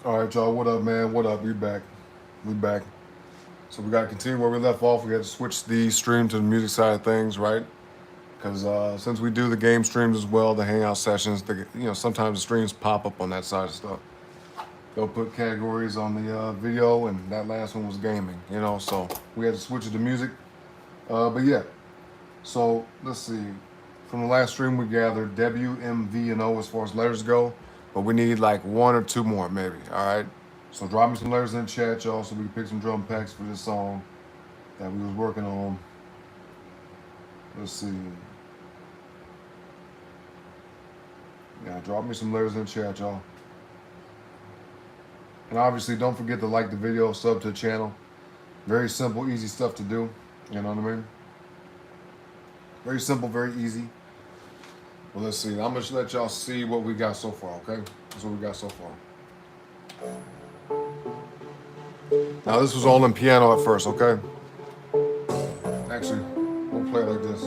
All right, y'all. What up, man? What up? We back. We back. So we got to continue where we left off. We got to switch the stream to the music side of things, right? Because since we do the game streams as well, the hangout sessions, sometimes the streams pop up on that side of stuff. They'll put categories on the video, and that last one was gaming. So we had to switch it to music. But yeah. So let's see. From the last stream, we gathered W, M, V, and O as far as letters go, but we need like one or two more, maybe. All right. So drop me some letters in the chat, y'all, so we can pick some drum packs for this song that we was working on. Let's see. Yeah, drop me some letters in the chat, y'all. And obviously, don't forget to like the video, sub to the channel. Very simple, easy stuff to do. You know what I mean? Very simple, very easy. Well, let's see. I'm going to let y'all see what we got so far, okay? That's what we got so far. Now, this was all in piano at first, okay? Actually, we'll play it like this.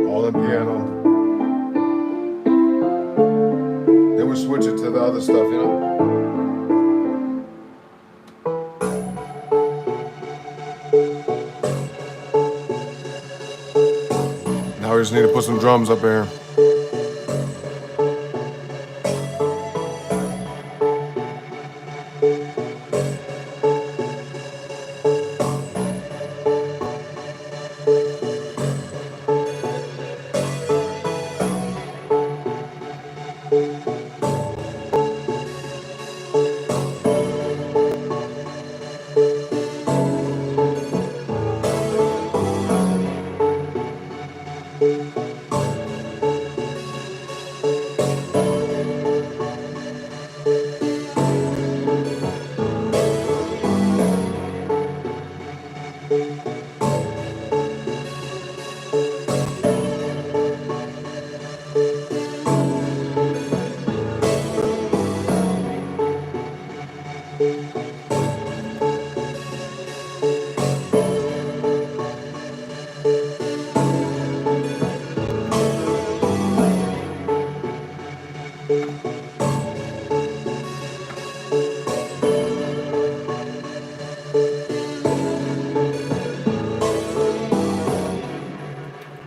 All in piano. Then we switch it to the other stuff, you know? Now we just need to put some drums up here.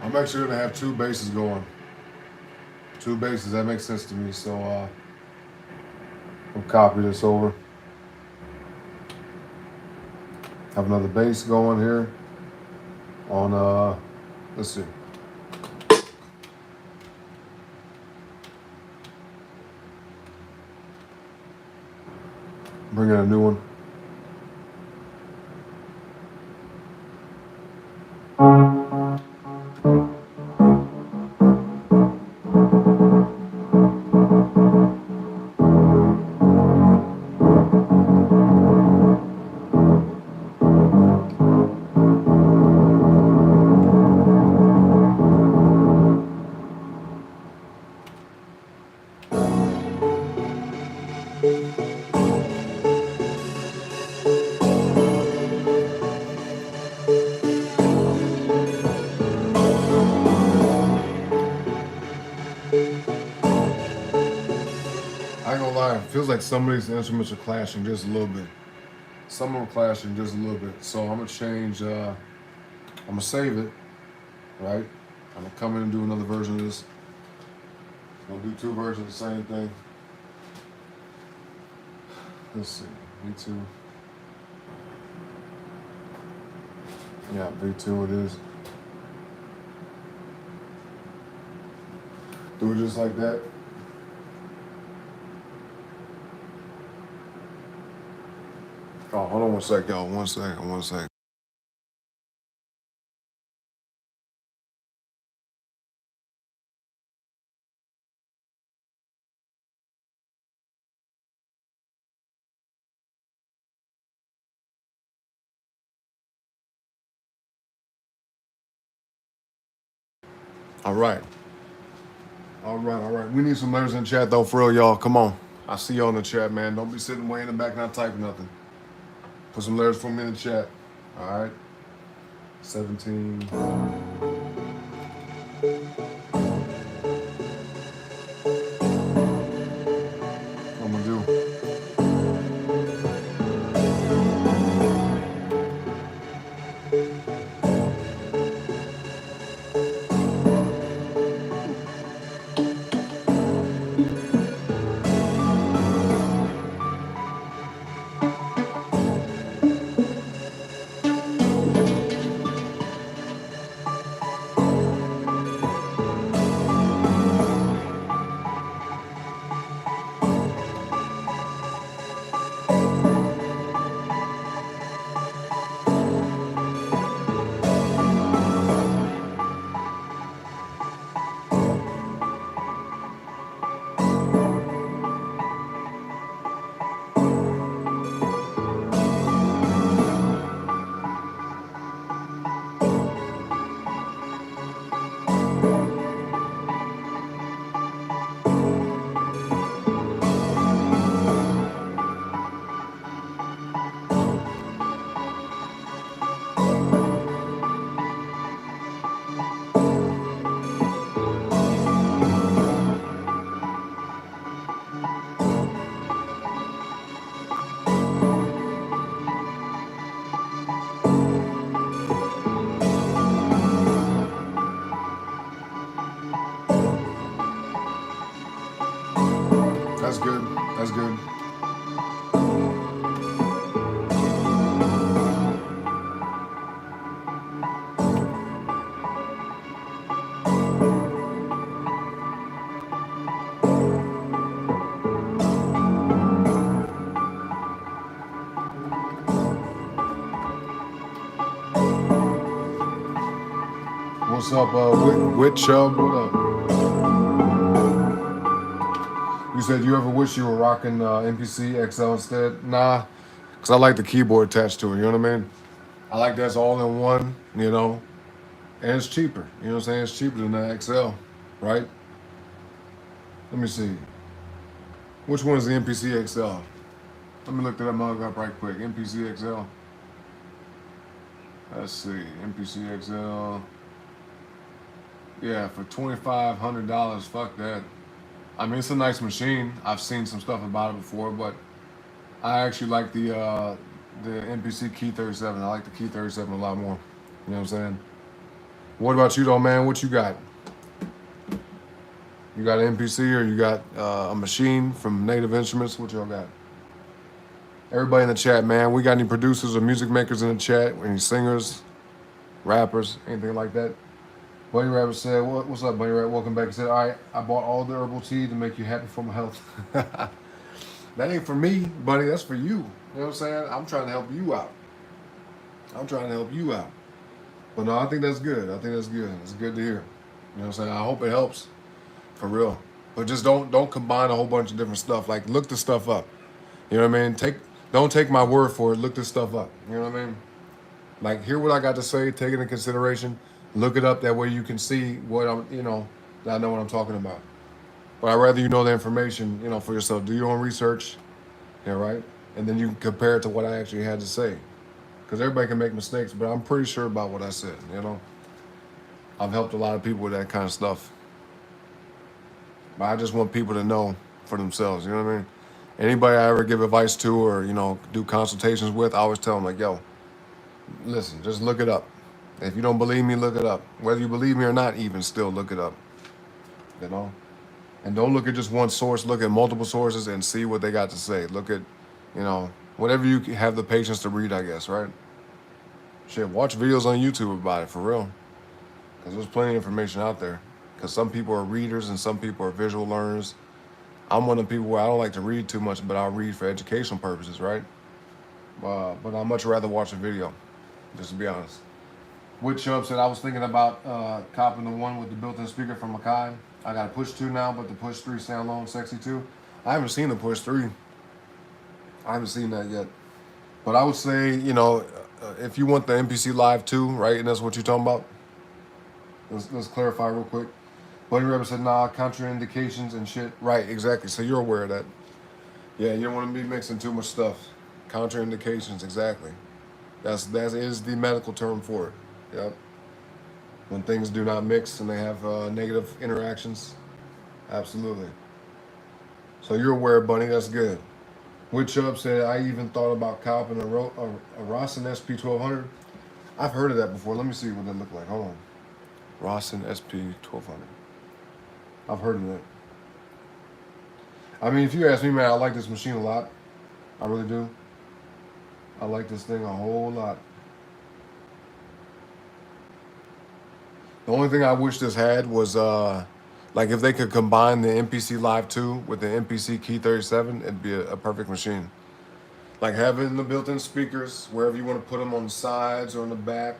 I'm actually going to have two basses going. Two basses, that makes sense to me. So I'll copy this over. Have another bass going here on, let's see. Bring in a new one. I ain't gonna lie, it feels like some of these instruments are clashing just a little bit. Some of them are clashing just a little bit. So I'm gonna change, I'm gonna save it, right? I'm gonna come in and do another version of this. I'm gonna do two versions of the same thing. Let's see, V2. Yeah, V2 it is. Do it just like that. Oh, hold on one sec, y'all. One sec. All right. We need some letters in chat though, for real, y'all. Come on. I see you on the chat, man. Don't be sitting way in the back not typing nothing. Put some letters for me in the chat. All right. 17. What I'm gonna do? That's good. That's good. What's up, Wit Chubb? What up? You said you ever wish you were rocking MPC XL instead? Nah, because I like the keyboard attached to it, you know what I mean? I like that's all in one, you know, and it's cheaper. You know what I'm saying? It's cheaper than the XL, right? Let me see. Which one is the MPC XL? Let me look that mug up right quick. MPC XL. Let's see. MPC XL. Yeah, for $2,500. Fuck that. I mean, it's a nice machine. I've seen some stuff about it before, but I actually like the MPC Key 37. I like the Key 37 a lot more. You know what I'm saying? What about you, though, man? What you got? You got an MPC or you got a machine from Native Instruments? What y'all got? Everybody in the chat, man. We got any producers or music makers in the chat? Any singers, rappers, anything like that? Bunny Rabbit said, what's up, Bunny Rabbit? Welcome back. He said, all right, I bought all the herbal tea to make you happy for my health. That ain't for me, buddy. That's for you. You know what I'm saying? I'm trying to help you out. I'm trying to help you out. But no, I think that's good. I think that's good. It's good to hear. You know what I'm saying? I hope it helps. For real. But just don't combine a whole bunch of different stuff. Like, look the stuff up. You know what I mean? Don't take my word for it. Look this stuff up. You know what I mean? Like, hear what I got to say. Take it into consideration. Look it up. That way you can see what I'm, that I know what I'm talking about. But I'd rather you know the information, for yourself. Do your own research. Yeah, right? And then you can compare it to what I actually had to say. Because everybody can make mistakes, but I'm pretty sure about what I said, I've helped a lot of people with that kind of stuff. But I just want people to know for themselves, you know what I mean? Anybody I ever give advice to or, do consultations with, I always tell them, like, yo, listen, just look it up. If you don't believe me, look it up. Whether you believe me or not, even still look it up, And don't look at just one source. Look at multiple sources and see what they got to say. Look at, whatever you have the patience to read, I guess, right? Shit, watch videos on YouTube about it, for real. Because there's plenty of information out there. Because some people are readers and some people are visual learners. I'm one of the people where I don't like to read too much, but I'll read for educational purposes, right? But I'd much rather watch a video, just to be honest. Wood Chubb said, I was thinking about copping the one with the built-in speaker from Makai. I got a Push 2 now, but the Push 3 standalone sexy too. I haven't seen the Push 3. I haven't seen that yet. But I would say, if you want the MPC Live 2, right, and that's what you're talking about, let's clarify real quick. Bunny Rabbit said, nah, contraindications and shit. Right, exactly. So you're aware of that. Yeah, you don't want to be mixing too much stuff. Contraindications, exactly. That is the medical term for it. Yep. When things do not mix and they have negative interactions. Absolutely. So you're aware, Bunny. That's good. Woodchubb said, I even thought about copping a Rossin SP1200. I've heard of that before. Let me see what that look like. Hold on. Rossin SP1200. I've heard of that. I mean, if you ask me, man, I like this machine a lot. I really do. I like this thing a whole lot. The only thing I wish this had was like if they could combine the MPC Live 2 with the MPC Key 37, it'd be a perfect machine. Like having the built-in speakers wherever you want to put them, on the sides or in the back,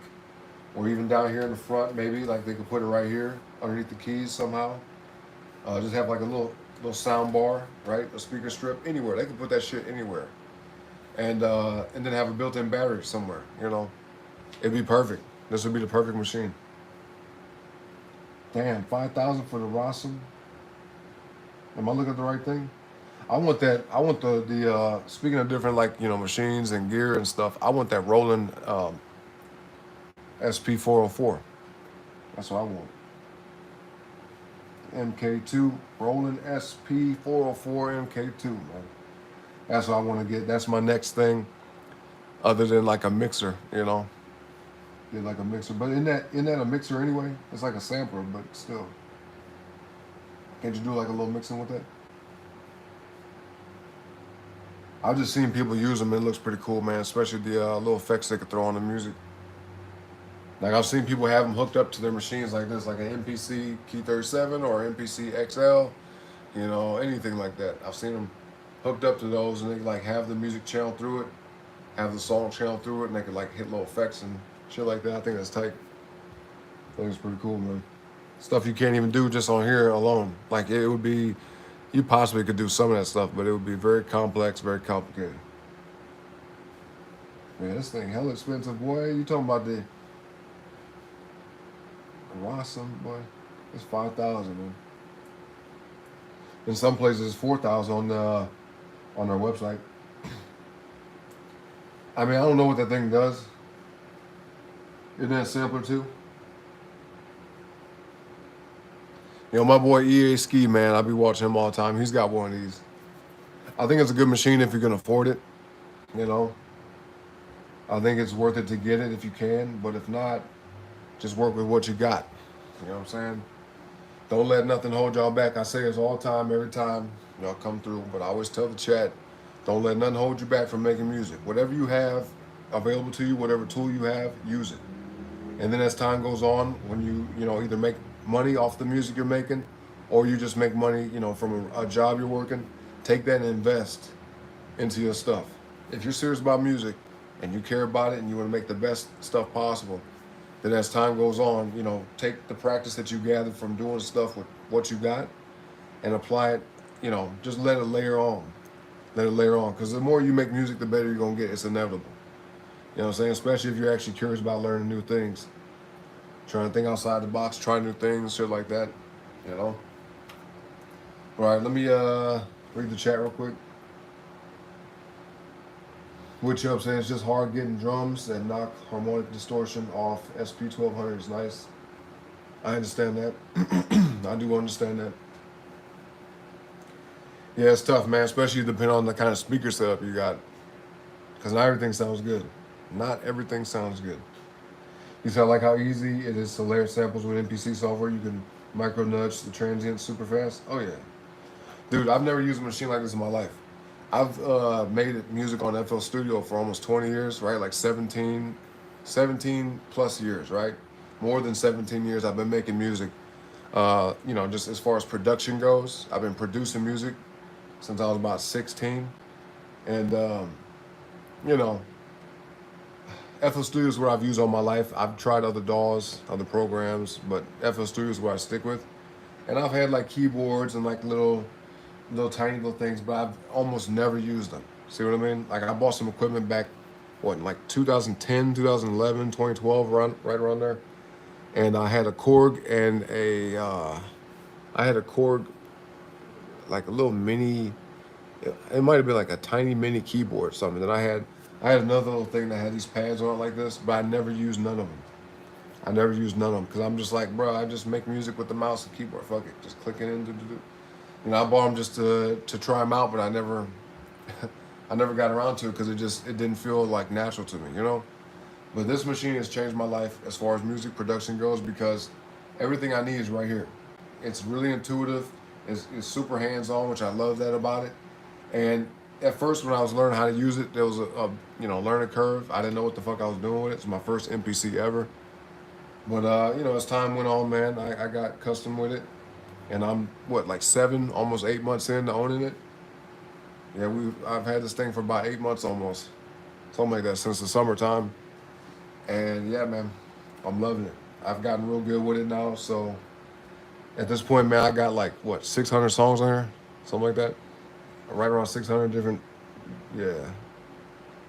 or even down here in the front, maybe like they could put it right here underneath the keys somehow. Just have like a little sound bar, right? A speaker strip anywhere. They could put that shit anywhere, and then have a built-in battery somewhere. You know, it'd be perfect. This would be the perfect machine. Damn, 5,000 for the Rossum. Am I looking at the right thing? I want that. I want the speaking of different, like, you know, machines and gear and stuff. I want that Roland SP404. That's what I want. MK2 Roland SP404 MK2, man. That's what I want to get. That's my next thing, other than like a mixer, you know. Get like a mixer, but isn't that a mixer anyway? It's like a sampler, but still. Can't you do like a little mixing with that? I've just seen people use them and it looks pretty cool, man. Especially the little effects they could throw on the music. Like I've seen people have them hooked up to their machines like this, like an MPC Key 37 or MPC XL, you know, anything like that. I've seen them hooked up to those, and they like have the music channel through it, have the song channel through it, and they could like hit little effects and shit like that. I think that's tight. I think it's pretty cool, man. Stuff you can't even do just on here alone. Like it would be, you possibly could do some of that stuff, but it would be very complex, very complicated. Man, this thing hella expensive, boy. You talking about the Rossum, boy? It's 5,000, man. In some places, it's 4,000 on their website. I mean, I don't know what that thing does. Isn't that a sampler too? You know, my boy EA Ski, man, I be watching him all the time. He's got one of these. I think it's a good machine if you can afford it. You know, I think it's worth it to get it if you can. But if not, just work with what you got. You know what I'm saying? Don't let nothing hold y'all back. I say this all the time, every time y'all come through. But I always tell the chat, don't let nothing hold you back from making music. Whatever you have available to you, whatever tool you have, use it. And then as time goes on, when you know, either make money off the music you're making, or you just make money, you know, from a job you're working, take that and invest into your stuff. If you're serious about music and you care about it and you want to make the best stuff possible, then as time goes on, you know, take the practice that you gathered from doing stuff with what you got and apply it, you know, just let it layer on. Let it layer on. Because the more you make music, the better you're going to get. It's inevitable. You know what I'm saying? Especially if you're actually curious about learning new things. Trying to think outside the box, try new things, shit like that. You know? All right, let me read the chat real quick. Woodchubb saying it's just hard getting drums and knock harmonic distortion off. SP1200 is nice. I understand that. I do understand that. Yeah, it's tough, man, especially depending on the kind of speaker setup you got. Because not everything sounds good. Not everything sounds good. You see, I like how easy it is to layer samples with MPC software. You can micro nudge the transients super fast. Oh, yeah. Dude, I've never used a machine like this in my life. I've made music on FL Studio for almost 20 years, right? Like 17 plus years, right? More than 17 years I've been making music. You know, just as far as production goes, I've been producing music since I was about 16. And, you know, FL Studio is what I've used all my life. I've tried other DAWs, other programs, but FL Studio is what I stick with. And I've had like keyboards and like little tiny little things, but I've almost never used them. See what I mean? Like I bought some equipment back, what, in like 2010, 2011, 2012, right around there. And I had a Korg and I had a Korg, like a little mini It might have been like a tiny mini keyboard or something. Then I had another little thing that had these pads on it like this, but I never used none of them. I never used none of them because I'm just like, bro, I just make music with the mouse and keyboard. Fuck it, just clicking in. You know, I bought them just to try them out, but I never I never got around to it because it didn't feel like natural to me, you know. But this machine has changed my life as far as music production goes because everything I need is right here. It's really intuitive. It's super hands-on, which I love that about it. And at first, when I was learning how to use it, there was a learning curve. I didn't know what the fuck I was doing with it. It's my first MPC ever. But as time went on, man, I got accustomed with it, and I'm what, like 7, almost 8 months into owning it. Yeah, I've had this thing for about 8 months almost, something like that, since the summertime. And yeah, man, I'm loving it. I've gotten real good with it now. So at this point, man, I got like what, 600 songs on here, something like that. Right around 600 different. Yeah,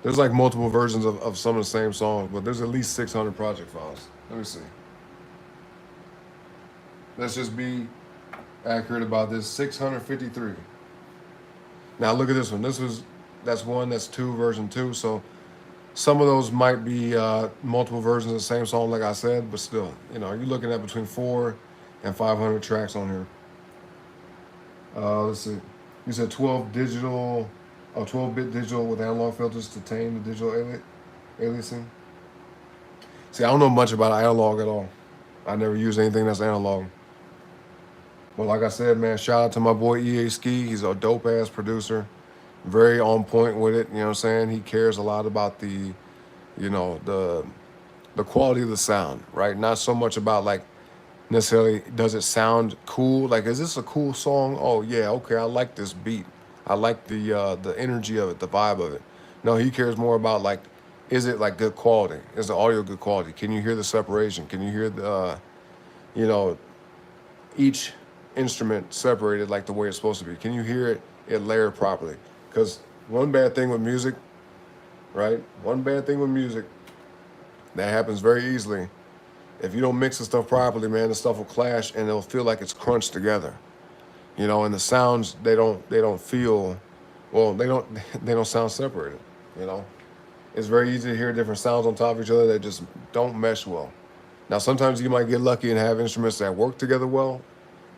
there's like multiple versions of some of the same songs, but there's at least 600 project files. Let me see. Let's just be accurate about this. 653. Now look at this one. That's 1, that's 2, version 2. So some of those might be multiple versions of the same song, like I said, but still, you're looking at between 4 and 500 tracks on here. Let's see. You said 12-bit digital with analog filters to tame the digital aliasing. See, I don't know much about analog at all. I never use anything that's analog. But like I said, man, shout out to my boy EA Ski. He's a dope ass producer, very on point with it. You know what I'm saying? He cares a lot about the quality of the sound, right? Not so much about like necessarily does it sound cool. Like, is this a cool song? Oh yeah, okay, I like this beat. I like the energy of it, the vibe of it. No, he cares more about like, is it like good quality? Is the audio good quality? Can you hear the separation? Can you hear the each instrument separated like the way it's supposed to be? Can you hear it layered properly? Because one bad thing with music, right? One bad thing with music that happens very easily. If you don't mix the stuff properly, man, the stuff will clash and it'll feel like it's crunched together. And the sounds they don't feel, well, they don't sound separated. It's very easy to hear different sounds on top of each other that just don't mesh well. Now sometimes you might get lucky and have instruments that work together well,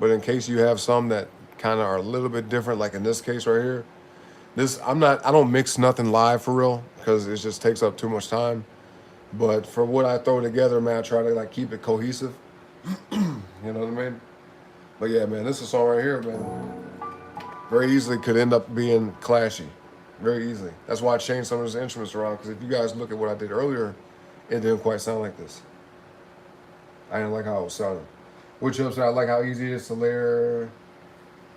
but in case you have some that kind of are a little bit different, like in this case right here, I don't mix nothing live for real because it just takes up too much time. But for what I throw together, man, I try to like keep it cohesive. You know what I mean? But yeah, man, this is a song right here, man, very easily could end up being clashy. Very easily. That's why I changed some of those instruments around, because if you guys look at what I did earlier, it didn't quite sound like this. I didn't like how it was sounding. Which upside, I like how easy it is to layer.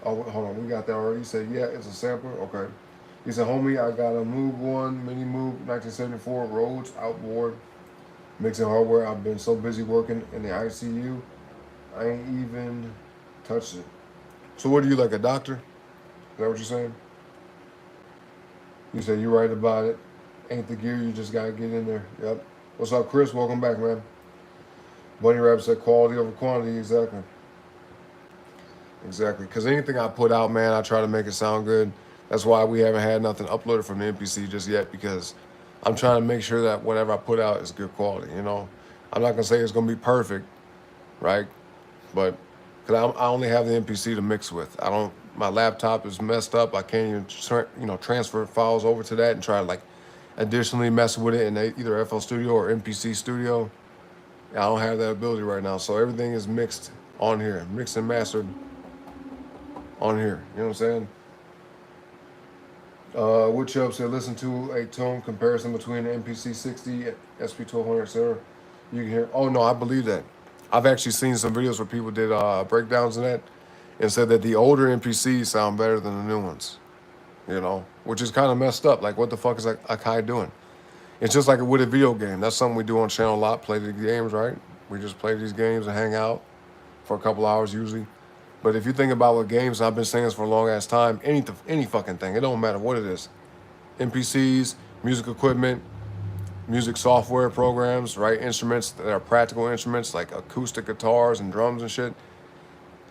Oh, hold on, we got that already. He said, yeah, it's a sampler. Okay. He said, homie, I got a Moog 1 Mini Moog 1974 Rhodes outboard mixing hardware. I've been so busy working in the ICU, I ain't even touched it. So what are you, like a doctor? Is that what you're saying? You said you're right about it. Ain't the gear, you just gotta get in there. Yep. What's up, Chris? Welcome back, man. Bunny Rabbit said quality over quantity. Exactly. Exactly. Because anything I put out, man, I try to make it sound good. That's why we haven't had nothing uploaded from the MPC just yet, because I'm trying to make sure that whatever I put out is good quality, I'm not going to say it's going to be perfect, right? But because I only have the MPC to mix with. My laptop is messed up. I can't even, transfer files over to that and try to like additionally mess with it in either FL Studio or MPC Studio. I don't have that ability right now. So everything is mixed on here, mixed and mastered on here. You know what I'm saying? Woodchubb said, listen to a tone comparison between the MPC 60, SP1200, etc. You can hear, oh no, I believe that. I've actually seen some videos where people did breakdowns in that and said that the older MPCs sound better than the new ones, which is kind of messed up. Like, what the fuck is Akai doing? It's just like with a video game. That's something we do on channel a lot, play the games, right? We just play these games and hang out for a couple hours usually. But if you think about what games, I've been saying this for a long ass time, any fucking thing, it don't matter what it is. NPCs, music equipment, music software programs, right? Instruments that are practical instruments like acoustic guitars and drums and shit.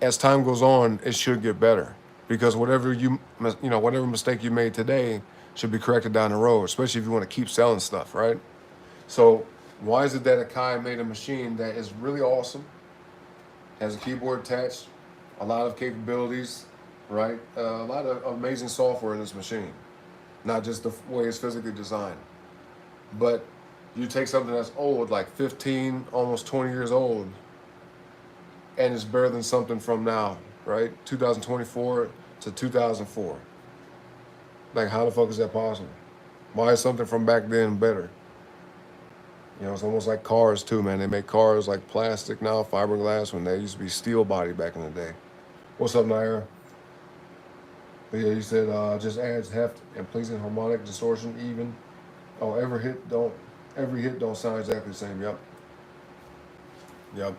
As time goes on, it should get better. because whatever whatever mistake you made today should be corrected down the road, especially if you want to keep selling stuff, right? So why is it that Akai made a machine that is really awesome, has a keyboard attached, a lot of capabilities, right? A lot of amazing software in this machine, not just the way it's physically designed. But you take something that's old, like 15, almost 20 years old, and it's better than something from now, right? 2024 to 2004. Like, how the fuck is that possible? Why is something from back then better? You know, it's almost like cars too, man. They make cars like plastic now, fiberglass, when they used to be steel body back in the day. What's up, Naira? But yeah, you said just adds heft and pleasing harmonic distortion even. Oh, every hit don't sound exactly the same. Yep. Yep.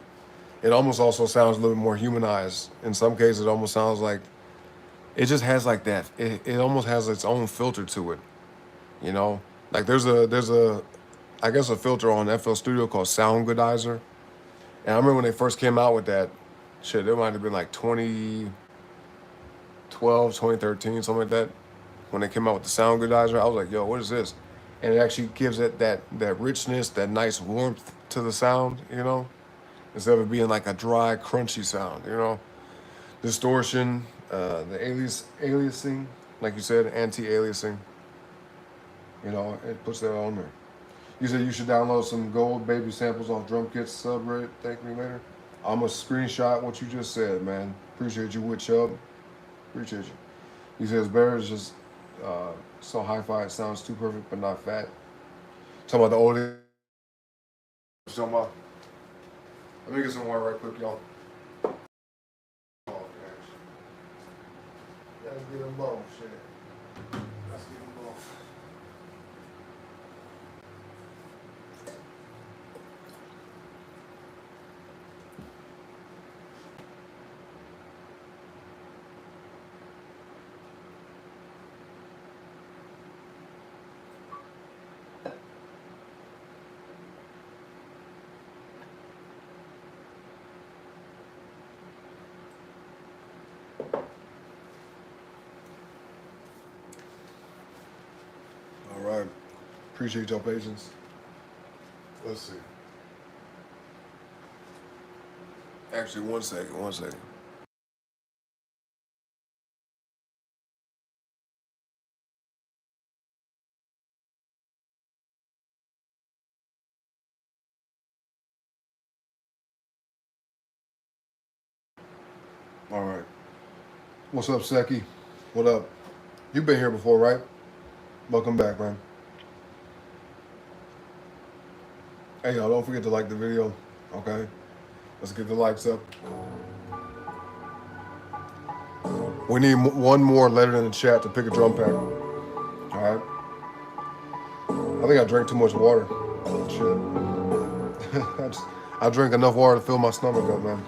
It almost also sounds a little more humanized. In some cases, it almost sounds like it just has like that. It almost has its own filter to it. You know, like there's a I guess a filter on FL Studio called Sound Goodizer. And I remember when they first came out with that, shit, it might have been like 2012, 2013, something like that. When they came out with the Sound Goodizer, I was like, yo, what is this? And it actually gives it that richness, that nice warmth to the sound, you know, instead of it being like a dry, crunchy sound, you know. Distortion, the aliasing, like you said, anti-aliasing, you know, it puts that on there. You said you should download some gold baby samples off drum kits subreddit. Thank me later. I'm gonna screenshot what you just said, man. Appreciate you, Wood Chubb. Appreciate you. He says bear is just so hi-fi it sounds too perfect but not fat. Talking about the old. Talking about. Let me get some water right quick, y'all. Oh, gosh. Gotta get them both, shit. Let's get them both. All right. Appreciate your patience. Let's see. Actually, one second, one second. All right. What's up, Seki? What up? You've been here before, right? Welcome back, man. Hey, y'all, don't forget to like the video, okay? Let's get the likes up. We need one more letter in the chat to pick a drum pack. All right. I think I drank too much water. Shit. I drank enough water to fill my stomach up, man.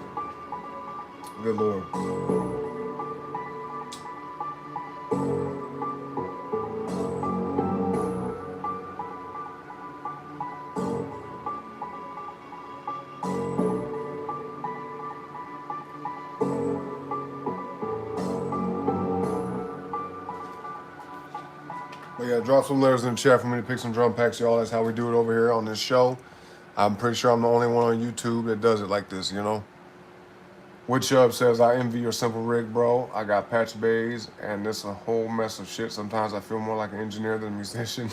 Good Lord. But yeah, drop some letters in the chat for me to pick some drum packs, y'all. That's how we do it over here on this show. I'm pretty sure I'm the only one on YouTube that does it like this, you know? Woodchubb says, I envy your simple rig, bro. I got patch bays, and it's a whole mess of shit. Sometimes I feel more like an engineer than a musician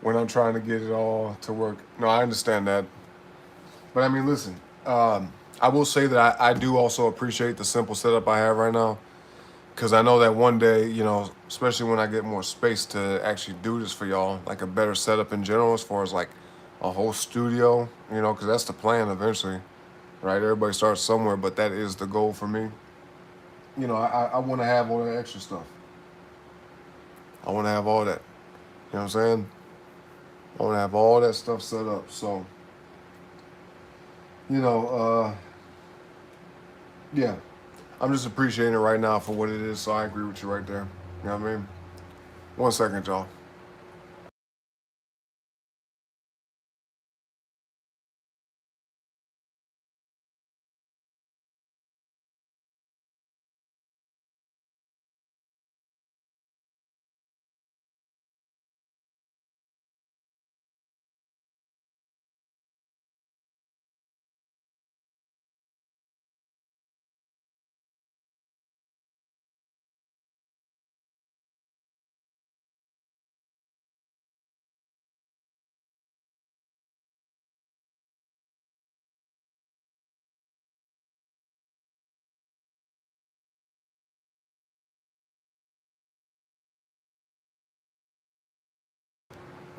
when I'm trying to get it all to work. No, I understand that. But I mean, listen, I will say that I do also appreciate the simple setup I have right now. Because I know that one day, you know, especially when I get more space to actually do this for y'all, like a better setup in general as far as like a whole studio, you know, because that's the plan eventually, right? Everybody starts somewhere, but that is the goal for me. You know, I want to have all that extra stuff. I want to have all that. You know what I'm saying? I want to have all that stuff set up. So, you know, yeah, I'm just appreciating it right now for what it is. So I agree with you right there. You know what I mean? One second, y'all.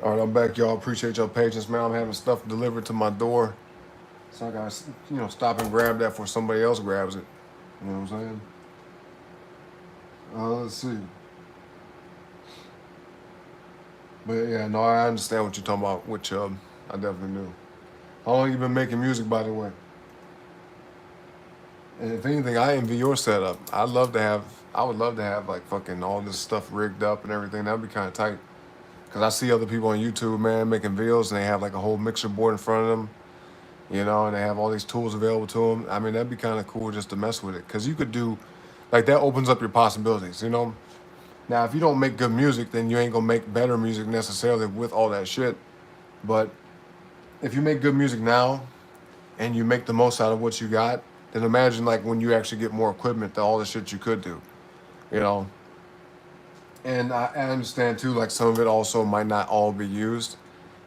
All right, I'm back, y'all. Appreciate your patience, man. I'm having stuff delivered to my door, so I gotta, stop and grab that before somebody else grabs it. You know what I'm saying? Let's see. But yeah, no, I understand what you're talking about with Chubb. I definitely do. How long you been making music, by the way? And if anything, I envy your setup. I would love to have like fucking all this stuff rigged up and everything. That'd be kind of tight. Cause I see other people on YouTube, man, making videos and they have like a whole mixer board in front of them, and they have all these tools available to them. I mean, that'd be kind of cool just to mess with it. Cause you could do, like that opens up your possibilities. Now, if you don't make good music, then you ain't gonna make better music necessarily with all that shit. But if you make good music now and you make the most out of what you got, then imagine like when you actually get more equipment to all the shit you could do, you know. And I understand too, like some of it also might not all be used,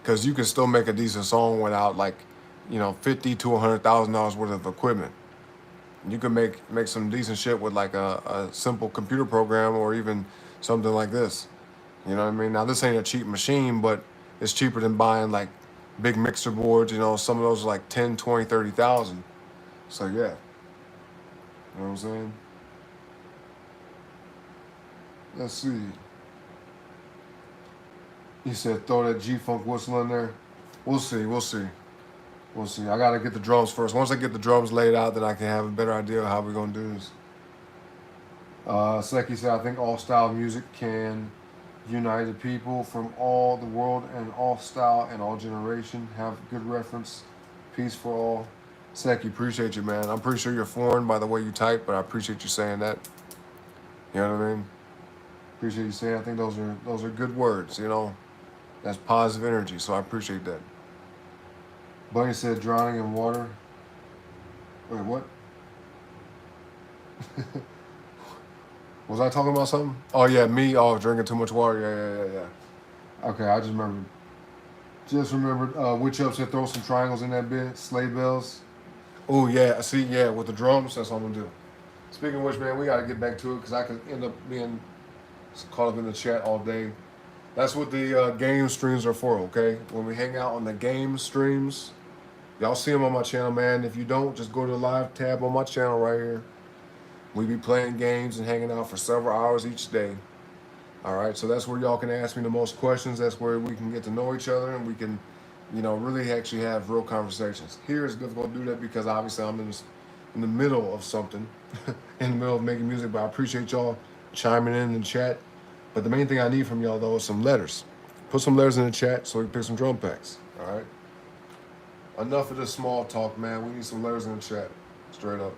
because you can still make a decent song without like, $50 to $100,000 worth of equipment. You can make some decent shit with like a simple computer program or even something like this. You know what I mean? Now this ain't a cheap machine, but it's cheaper than buying like big mixer boards. Some of those are like 10, 20, 30,000. So yeah, you know what I'm saying? Let's see. He said throw that G-Funk whistle in there. We'll see. We'll see. We'll see. I gotta get the drums first. Once I get the drums laid out, then I can have a better idea of how we're gonna do this. Seki said, I think all style music can unite the people from all the world and all style and all generation. Have good reference. Peace for all. Seki, appreciate you, man. I'm pretty sure you're foreign by the way you type, but I appreciate you saying that. You know what I mean? Appreciate you saying. I think those are good words. That's positive energy, so I appreciate that. Bunny said drowning in water. Wait, what? Was I talking about something? Oh yeah, me. Oh, drinking too much water. Yeah. Okay, I just remembered. Just remembered. Witch Up said throw some triangles in that bit. Sleigh bells. Oh yeah. See, yeah, with the drums, that's what I'm gonna do. Speaking of which, man, we gotta get back to it because I could end up being caught up in the chat all day. That's what the game streams are for, okay? When we hang out on the game streams, y'all see them on my channel, man. If you don't, just go to the live tab on my channel right here. We be playing games and hanging out for several hours each day. All right, so that's where y'all can ask me the most questions. That's where we can get to know each other and we can, really actually have real conversations. Here it's difficult to do that because obviously I'm in the middle of something, in the middle of making music. But I appreciate y'all chiming in the chat. But the main thing I need from y'all though is some letters. Put some letters in the chat so we can pick some drum packs. All right. Enough of this small talk, man. We need some letters in the chat, straight up.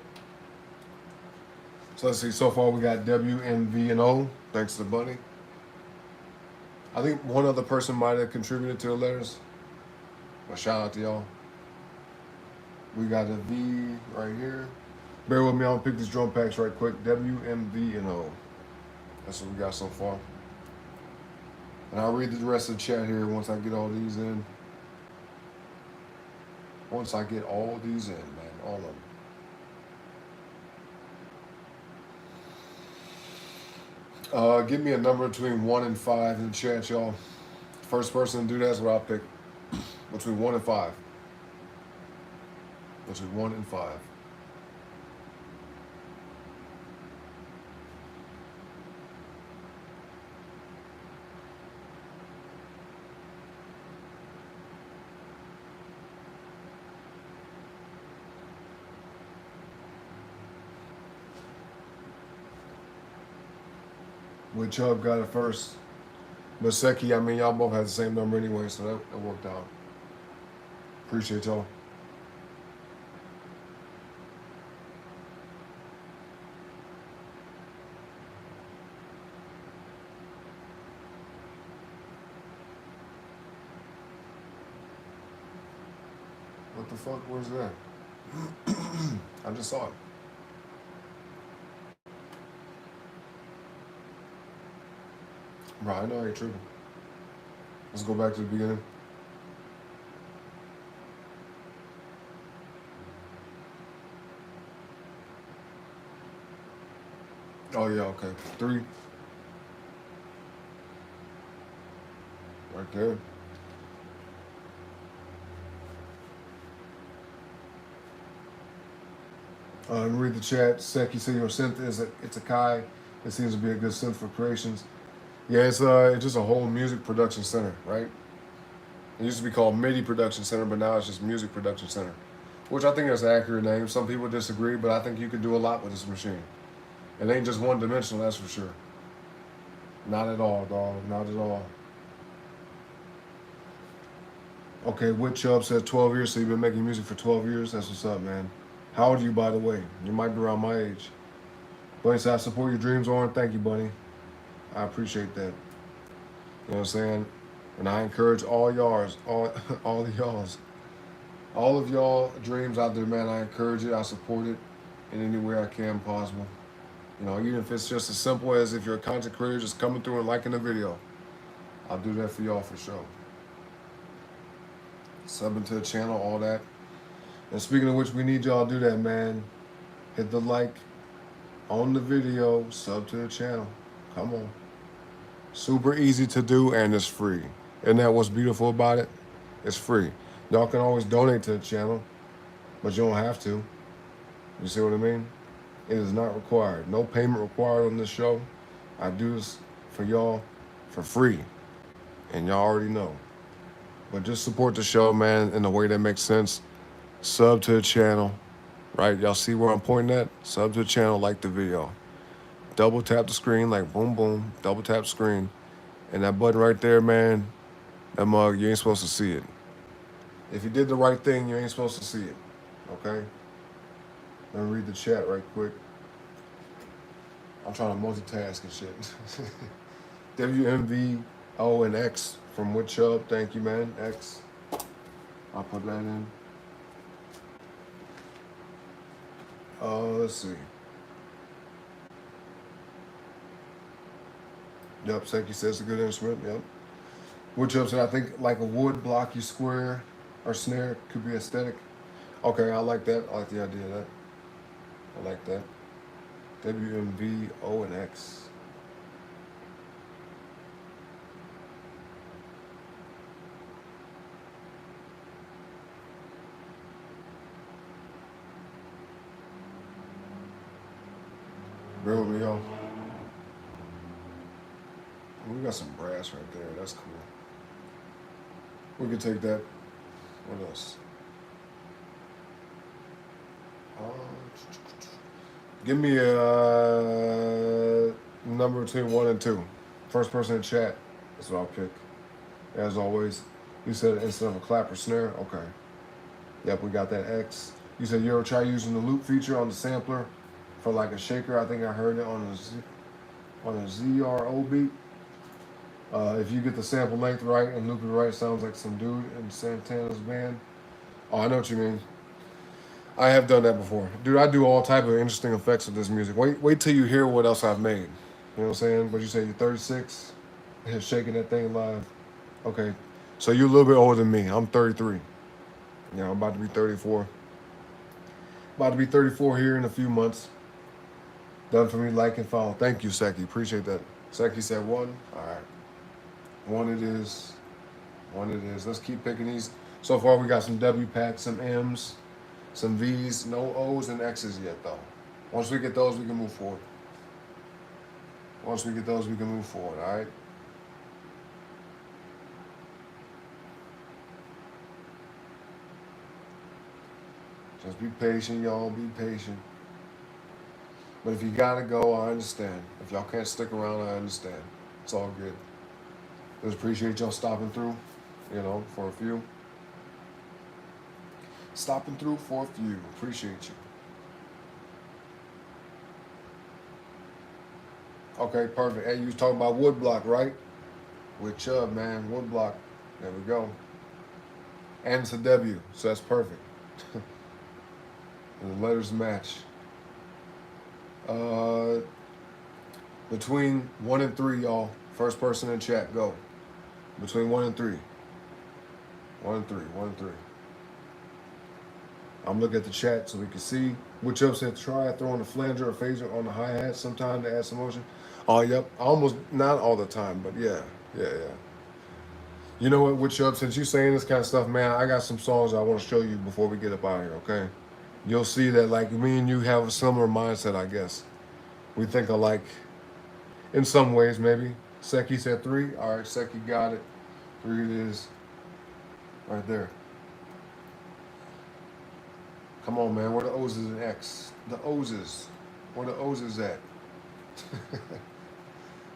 So let's see. So far we got W, M, V, and O. Thanks to Bunny. I think one other person might have contributed to the letters. A shout out to y'all. We got a V right here. Bear with me, I'm gonna pick these drum packs right quick. W, M, V, and O. That's what we got so far. And I'll read the rest of the chat here once I get all these in. Once I get all these in, man, all of them. Give me a number between 1 and 5 in the chat, y'all. First person to do that is what I'll pick. Between 1 and 5. Between 1 and 5. With Chubb got it first. But Seki, I mean, y'all both had the same number anyway, so that worked out. Appreciate y'all. What the fuck? Where's that? I just saw it. Bro, I know I ain't tripping. Let's go back to the beginning. Oh yeah, okay. 3. Right there. Read the chat. Seki said your synth is it's a Kai. It seems to be a good synth for creations. Yeah, it's just a whole music production center, right? It used to be called MIDI Production Center, but now it's just Music Production Center, which I think is an accurate name. Some people disagree, but I think you can do a lot with this machine. It ain't just one dimensional, that's for sure. Not at all, dog. Not at all. Okay, Whit Chubb says 12 years, so you've been making music for 12 years. That's what's up, man. How old are you, by the way? You might be around my age. Bunny said, I support your dreams, Auron. Thank you, Bunny. I appreciate that. You know what I'm saying? And I encourage all y'all's, all of y'all dreams out there, man. I encourage it. I support it in any way I can possible. You know, even if it's just as simple as if you're a content creator just coming through and liking the video. I'll do that for y'all for sure. Subbing to the channel, all that. And speaking of which, we need y'all to do that, man. Hit the like on the video, sub to the channel. Come on. Super easy to do and it's free. Isn't that what's beautiful about it? It's free. Y'all can always donate to the channel, but you don't have to. You see what I mean? It is not required. No payment required on this show. I do this for y'all for free. And y'all already know. But just support the show, man, in a way that makes sense. Sub to the channel, right? Y'all see where I'm pointing at? Sub to the channel, like the video. Double tap the screen, like boom, boom. Double tap the screen. And that button right there, man, that mug, you ain't supposed to see it. If you did the right thing, you ain't supposed to see it, okay? Let me read the chat right quick. I'm trying to multitask and shit. WMVO and X from Whit Chubb. Thank you, man. X. I'll put that in. Let's see. Yep, Seki says it's a good instrument. Yep. Whit Chubb said, I think like a wood blocky square or snare could be aesthetic. Okay, I like that. I like the idea of that. I like that. WMVO and X. Bear with me, y'all. We got some brass right there. That's cool. We can take that. What else? Give me a number between 1 and 2. First person in chat. That's what I'll pick. As always. You said instead of a clap or snare? Okay. Yep, we got that X. You said you ever try using the loop feature on the sampler for like a shaker? I think I heard it on a ZRO beat. If you get the sample length right and loop it right, sounds like some dude in Santana's band. Oh, I know what you mean. I have done that before. Dude, I do all type of interesting effects with this music. Wait till you hear what else I've made. You know what I'm saying? But you say you're 36, and shaking that thing live. Okay, so you're a little bit older than me. I'm 33. You know, I'm about to be 34. About to be 34 here in a few months. Done for me, like and follow. Thank you, Seki. Appreciate that. Seki said 1. All right. 1 it is. 1 it is. Let's keep picking these. So far, we got some W packs, some M's, some V's, no O's and X's yet, though. Once we get those, we can move forward. Once we get those, we can move forward, all right? Just be patient, y'all. Be patient. But if you gotta go, I understand. If y'all can't stick around, I understand. It's all good. Just appreciate y'all stopping through, you know, for a few. Stopping through for a few. Appreciate you. Okay, perfect. Hey, you was talking about woodblock, right? With Chubb, man. Woodblock. There we go. And it's a W, so that's perfect. And the letters match. Between 1 and 3, y'all. First person in chat, go. Between 1 and 3. 1 and 3. 1 and 3. I'm looking at the chat so we can see. Which Chubb said try throwing a flanger or phaser on the hi-hat sometime to add some motion. Oh, yep. Almost, not all the time, but yeah. You know what, Which Chubb, since you saying this kind of stuff, man, I got some songs I want to show you before we get up out of here, okay? you'll see that like me and you have a similar mindset, I guess. We think alike in some ways, maybe. Seki said 3. All right, Seki got it. 3 it is. Right there. Come on, man. Where the O's is and X? The O's is. Where the O's is at?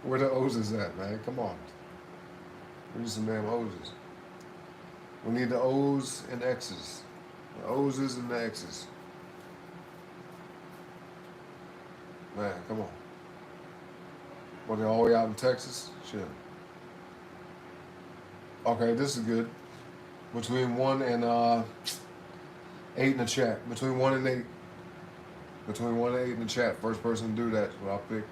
Where the O's is at, man? Come on. We need some damn O's. We need the O's and X's. The O's is and the X's. Man, come on. Well, they're all the way out in Texas? Shit. Okay, this is good. Between 1 and 8 in the chat. Between 1 and 8. Between 1 and 8 in the chat. First person to do that is what I'll pick.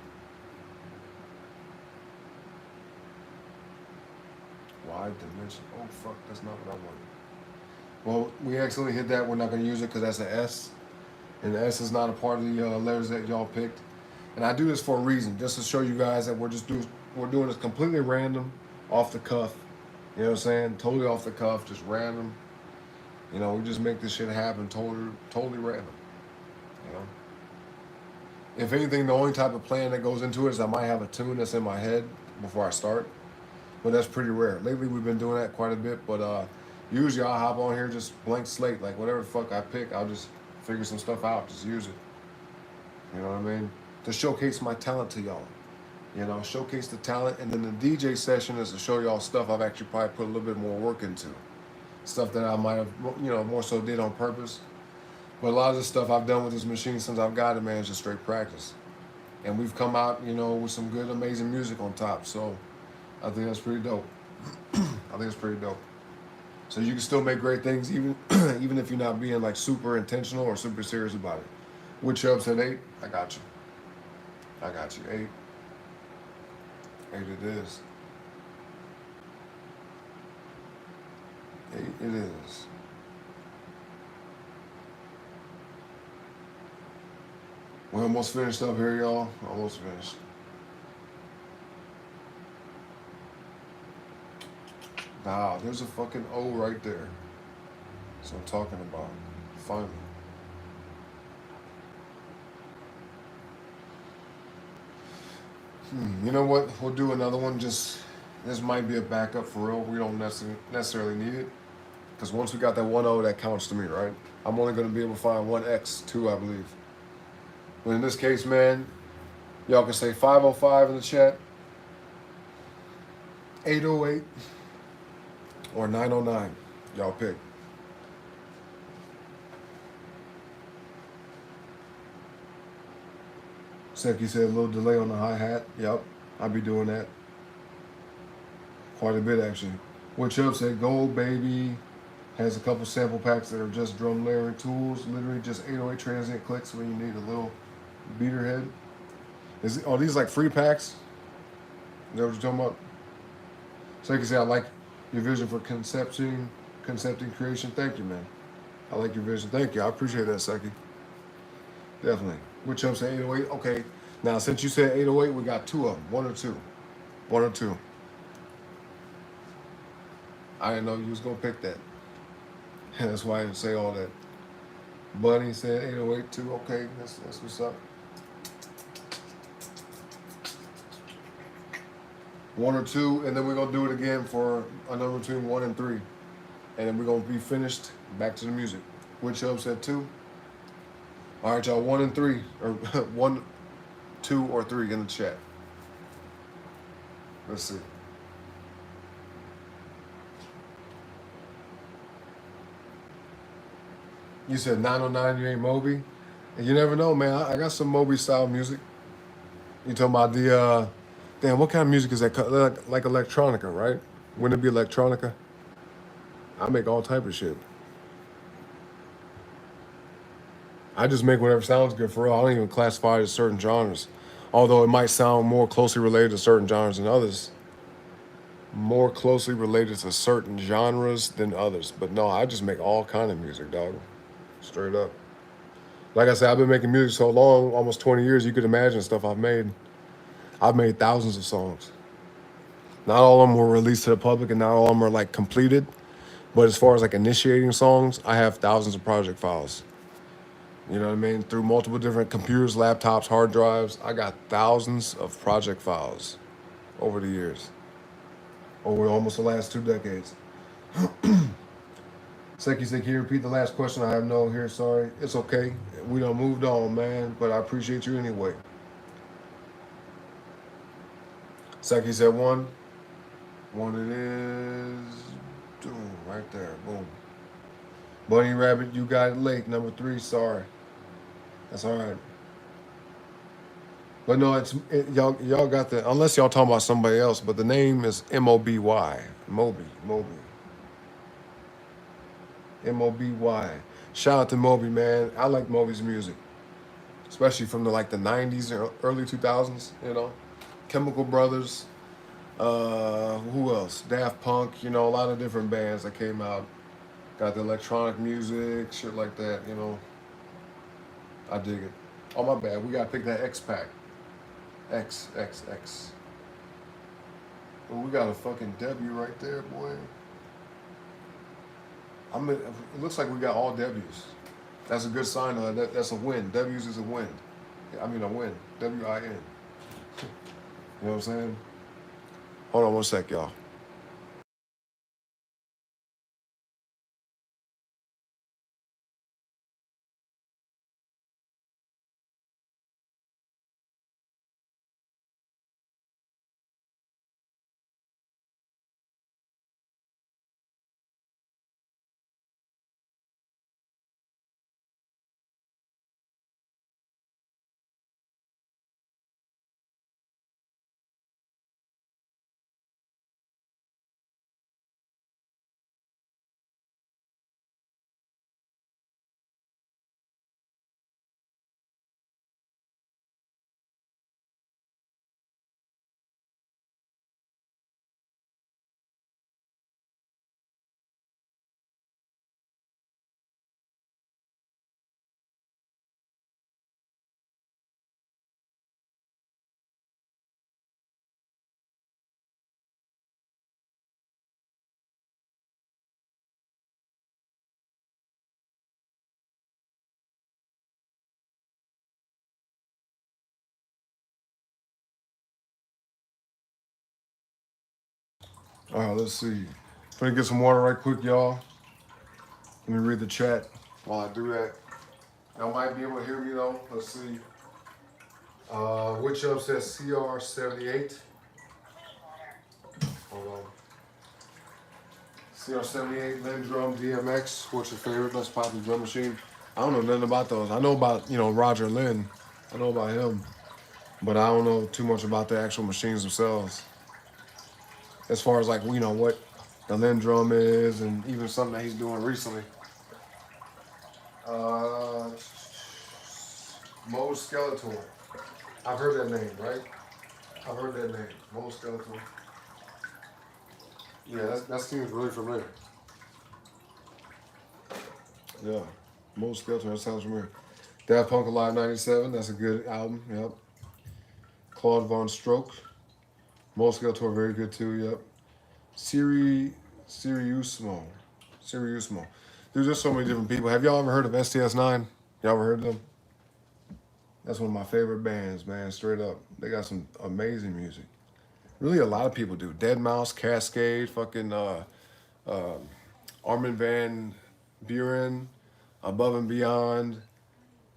Wide dimension. Oh, fuck. That's not what I wanted. Well, we accidentally hit that. We're not going to use it because that's an S. And the S is not a part of the letters that y'all picked. And I do this for a reason. Just to show you guys that we're doing this completely random, off the cuff. You know what I'm saying? Totally off the cuff, just random. You know, we just make this shit happen totally random. You know? If anything, the only type of plan that goes into it is I might have a tune that's in my head before I start. But that's pretty rare. Lately, we've been doing that quite a bit. But usually, I'll hop on here just blank slate. Like, whatever the fuck I pick, I'll just figure some stuff out. Just use it. You know what I mean? To showcase my talent to y'all. You know, showcase the talent. And then the DJ session is to show y'all stuff I've actually probably put a little bit more work into. Stuff that I might have, you know, more so did on purpose. But a lot of the stuff I've done with this machine since I've got it, man, is just straight practice. And we've come out, you know, with some good, amazing music on top. So I think that's pretty dope. I think it's pretty dope. So you can still make great things even even if you're not being like super intentional or super serious about it. Which Chubb at 8? I got you. I got you. 8. 8 it is. 8 it is. We're almost finished up here, y'all. Almost finished. Wow, there's a fucking O right there. That's what I'm talking about. Finally. You know what? We'll do another one. Just this might be a backup for real. We don't necessarily need it. Because once we got that 1 O, that counts to me, right? I'm only going to be able to find 1 X too, I believe. But in this case, man, y'all can say 505 in the chat, 808, or 909. Y'all pick. Seki said a little delay on the hi-hat. Yep, I'll be doing that. Quite a bit, actually. What Chubb said, Gold Baby has a couple sample packs that are just drum layering tools. Literally just 808 transient clicks when you need a little beater head. Are these like free packs? Is that what you're talking about? Seki said, I like your vision for concepting creation. Thank you, man. I like your vision. Thank you. I appreciate that, Seki. Definitely. Which Chubb said 808. Okay. Now, since you said 808, we got 2 of them. 1 or 2. 1 or 2. I didn't know you was going to pick that. That's why I didn't say all that. Bunny said 808 too. Okay, that's what's up. 1 or 2, and then we're going to do it again for a number between 1 and 3. And then we're going to be finished. Back to the music. Which Chubb said 2. All right, y'all, 1 and 3, or 1, 2, or 3 in the chat. Let's see. You said 909, you ain't Moby? And you never know, man. I got some Moby style music. You talking about the, damn, what kind of music is that? Like electronica, right? Wouldn't it be electronica? I make all type of shit. I just make whatever sounds good for real. I don't even classify it as certain genres. Although it might sound more closely related to certain genres than others. More closely related to certain genres than others. But no, I just make all kind of music, dog. Straight up. Like I said, I've been making music so long, almost 20 years, you could imagine stuff I've made. I've made thousands of songs. Not all of them were released to the public and not all of them are like completed. But as far as like initiating songs, I have thousands of project files. You know what I mean? Through multiple different computers, laptops, hard drives. I got thousands of project files over the years, over almost the last 2 decades. Seki said, can you repeat the last question? I have no here, sorry. It's okay. We done moved on, man, but I appreciate you anyway. Seki said one. One it is. Boom, right there. Boom. Bunny Rabbit, you got it late. Number 3, sorry. That's all right. But no, y'all got the, unless y'all talking about somebody else, but the name is M-O-B-Y. Moby. M-O-B-Y. Shout out to Moby, man. I like Moby's music, especially from the 90s or early 2000s, you know. Chemical Brothers, who else? Daft Punk, you know, a lot of different bands that came out. Got the electronic music, shit like that, you know. I dig it. Oh, my bad. We gotta pick that X pack. X. Oh, we got a fucking W right there, boy. It looks like we got all W's. That's a good sign. That's a win. W's is a win. I mean a win. W-I-N. You know what I'm saying? Hold on one sec, y'all. All right, let's see. Gonna get some water right quick, y'all. Let me read the chat while I do that. Y'all might be able to hear me though. Let's see. Witch Up says CR78. Hold on. CR78, Lynn Drum, DMX. What's your favorite? Let's pop the drum machine. I don't know nothing about those. I know about, Roger Lynn. I know about him. But I don't know too much about the actual machines themselves. As far as what the Lynn Drum is and even something that he's doing recently. Uh, Mo Skeletor. I've heard that name, right? I've heard that name. Mo Skeletor. Yeah, that seems really familiar. Yeah. Mo Skeletor, that sounds familiar. Daft Punk Alive 97, that's a good album, yep. Claude Von Stroke. Mo Skeletor, very good too, yep. Siriusmo. Dude, there's so many different people. Have y'all ever heard of STS9? Y'all ever heard of them? That's one of my favorite bands, man, straight up. They got some amazing music. Really, a lot of people do. Dead Mouse, Cascade, fucking Armin van Buren, Above and Beyond,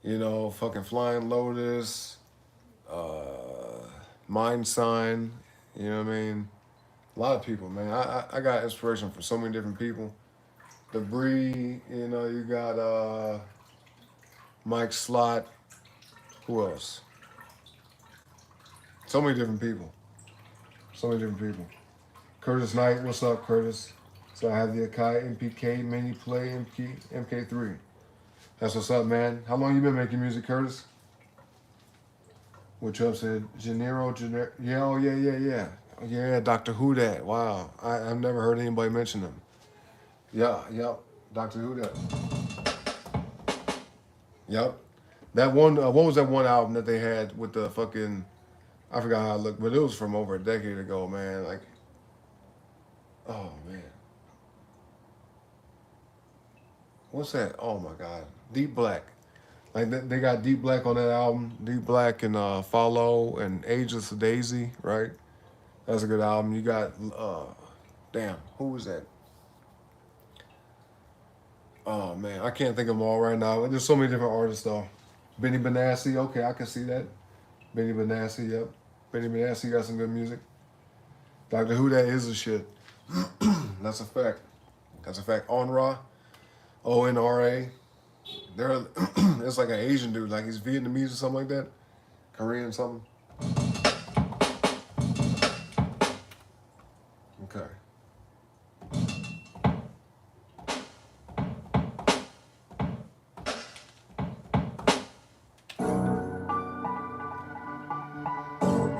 fucking Flying Lotus, Mind Sign, you know what I mean? A lot of people, man. I got inspiration from so many different people. Debris, you got Mike Slot. Who else? So many different people. Curtis Knight, what's up, Curtis? So I have the Akai MPK Mini Play MK3. That's what's up, man. How long you been making music, Curtis? Which up said Gennaro. Yeah, oh yeah. Yeah, Doctor Who that. Wow. I've never heard anybody mention him. Yeah, yep. Doctor Who that. Yep. That one, what was that one album that they had with the fucking, I forgot how it looked, but it was from over a decade ago, man. Like, oh, man. What's that? Oh, my God. Deep Black. Like they got Deep Black on that album, Deep Black and Follow and Ageless Daisy, right? That's a good album. You got damn, who was that? Oh man, I can't think of them all right now. There's so many different artists though. Benny Benassi, okay, I can see that. Benny Benassi, yep. Benny Benassi got some good music. Doctor Who, that is a shit. That's a fact. That's a fact. Onra, ONRA. They're it's like an Asian dude, like he's Vietnamese or something like that. Korean something. Okay.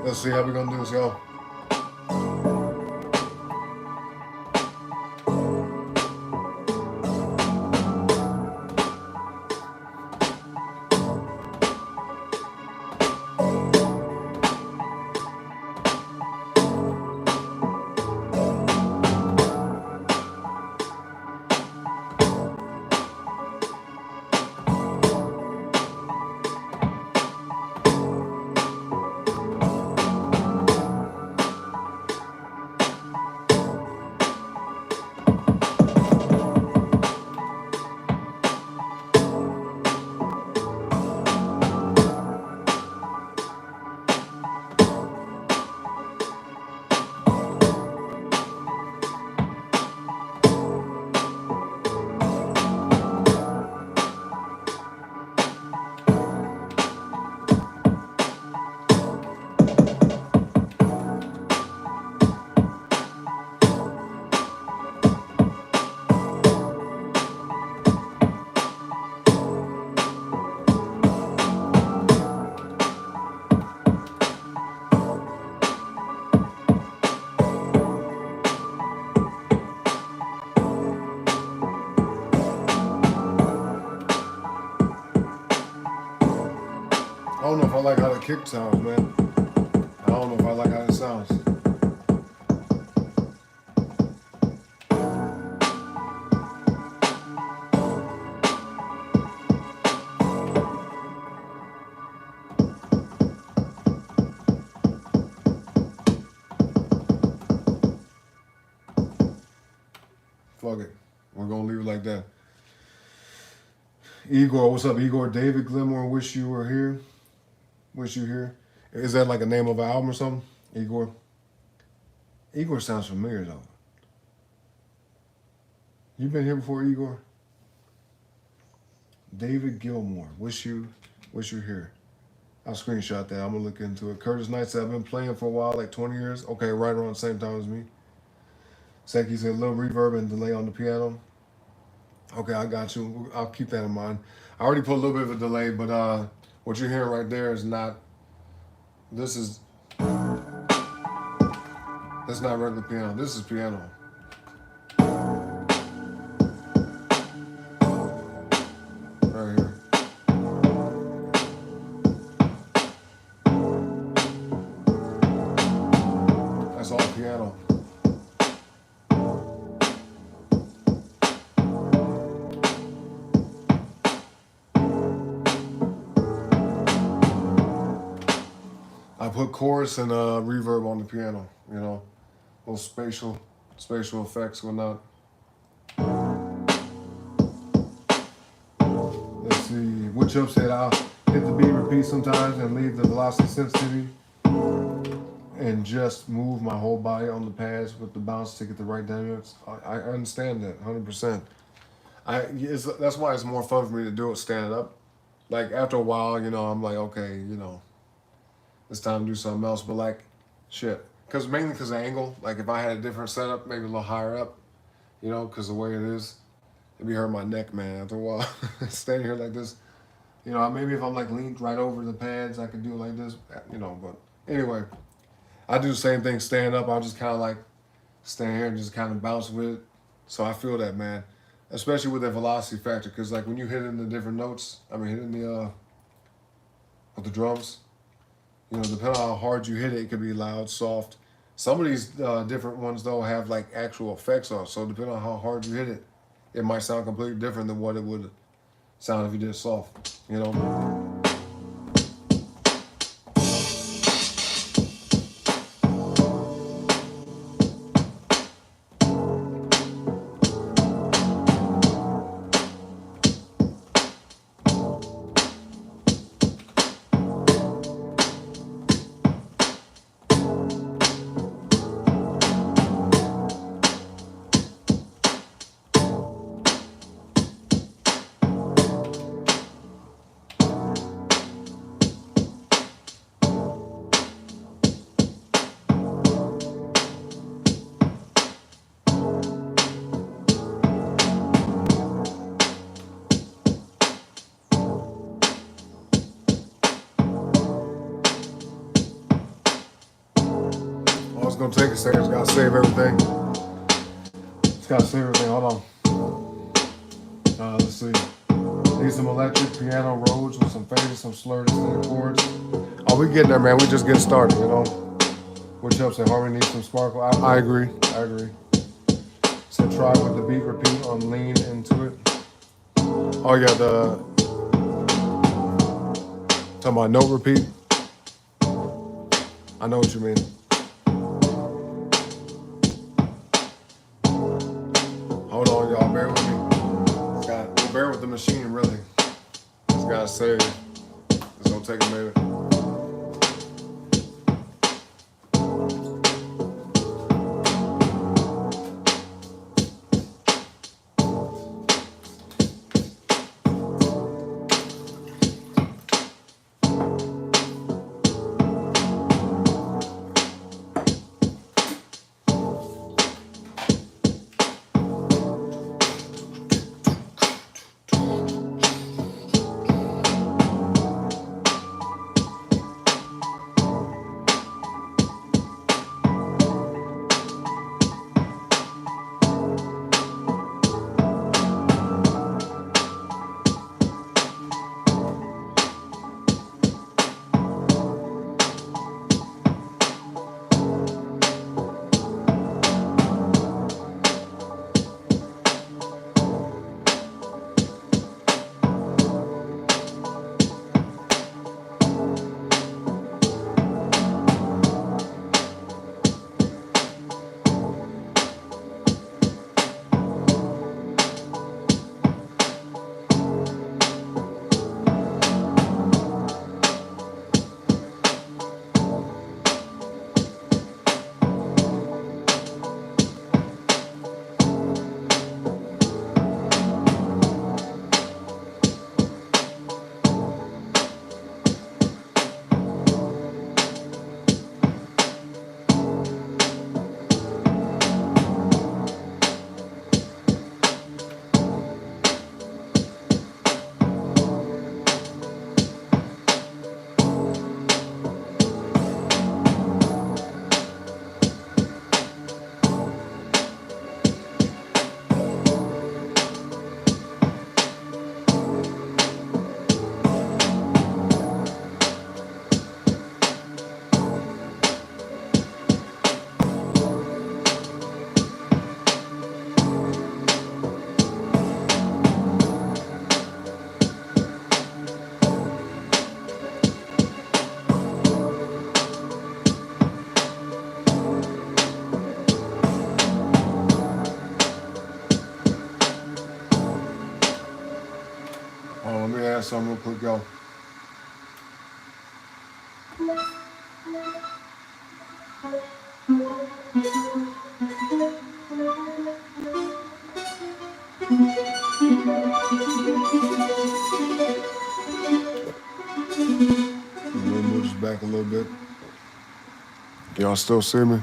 Let's see how we're gonna do this, y'all. I don't know if I like how the kick sounds, man. I don't know if I like how it sounds. Fuck it. We're gonna leave it like that. Igor, what's up, Igor? David Gilmore, wish you were here. Wish you here. Is that like a name of an album or something? Igor? Igor sounds familiar though. You been here before, Igor? David Gilmore, wish you here. I'll screenshot that. I'm gonna look into it. Curtis Knight said, I've been playing for a while, like 20 years. Okay, right around the same time as me. Seki said, a little reverb and delay on the piano. Okay, I got you. I'll keep that in mind. I already put a little bit of a delay, but what you're hearing right there is not, that's not regular piano. This is piano. Right here. That's all piano. I put chorus and reverb on the piano, you know, little spatial effects, whatnot. Let's see. Which up said I'll hit the beat repeat sometimes and leave the velocity sensitivity and just move my whole body on the pads with the bounce to get the right dynamics. I understand that 100%. That's why it's more fun for me to do it standing up. Like after a while, you know, I'm like, okay, you know, it's time to do something else. But like, shit, mainly because of angle. Like if I had a different setup, maybe a little higher up, you know, because the way it is, it'd be hurting my neck, man. After a while, standing here like this, you know, maybe if I'm like leaned right over the pads, I could do it like this, you know. But anyway, I do the same thing stand up. I'll just kind of like stand here and just kind of bounce with it. So I feel that, man, especially with that velocity factor, because like when you hit in the different notes, hitting the with the drums. You know, depending on how hard you hit it, it could be loud, soft. Some of these different ones, though, have, like, actual effects on it. So depending on how hard you hit it, it might sound completely different than what it would sound if you did soft, you know. Oh, it's gonna take a second. It's gotta save everything. It's gotta save everything. Hold on. Let's see. Need some electric piano roads with some faded, some slurred extended chords. Oh, we getting there, man. We just getting started, you know. Which helps that harmony needs some sparkle. I agree. I agree. So try with the beat repeat on lean into it. Oh yeah, talking about note repeat. I know what you mean. Hold on, y'all. Bear with me. Bear with the machine, really. It's gotta save. It's gonna take a minute. Let me add something real quick, y'all. We'll move this back a little bit. Y'all still see me?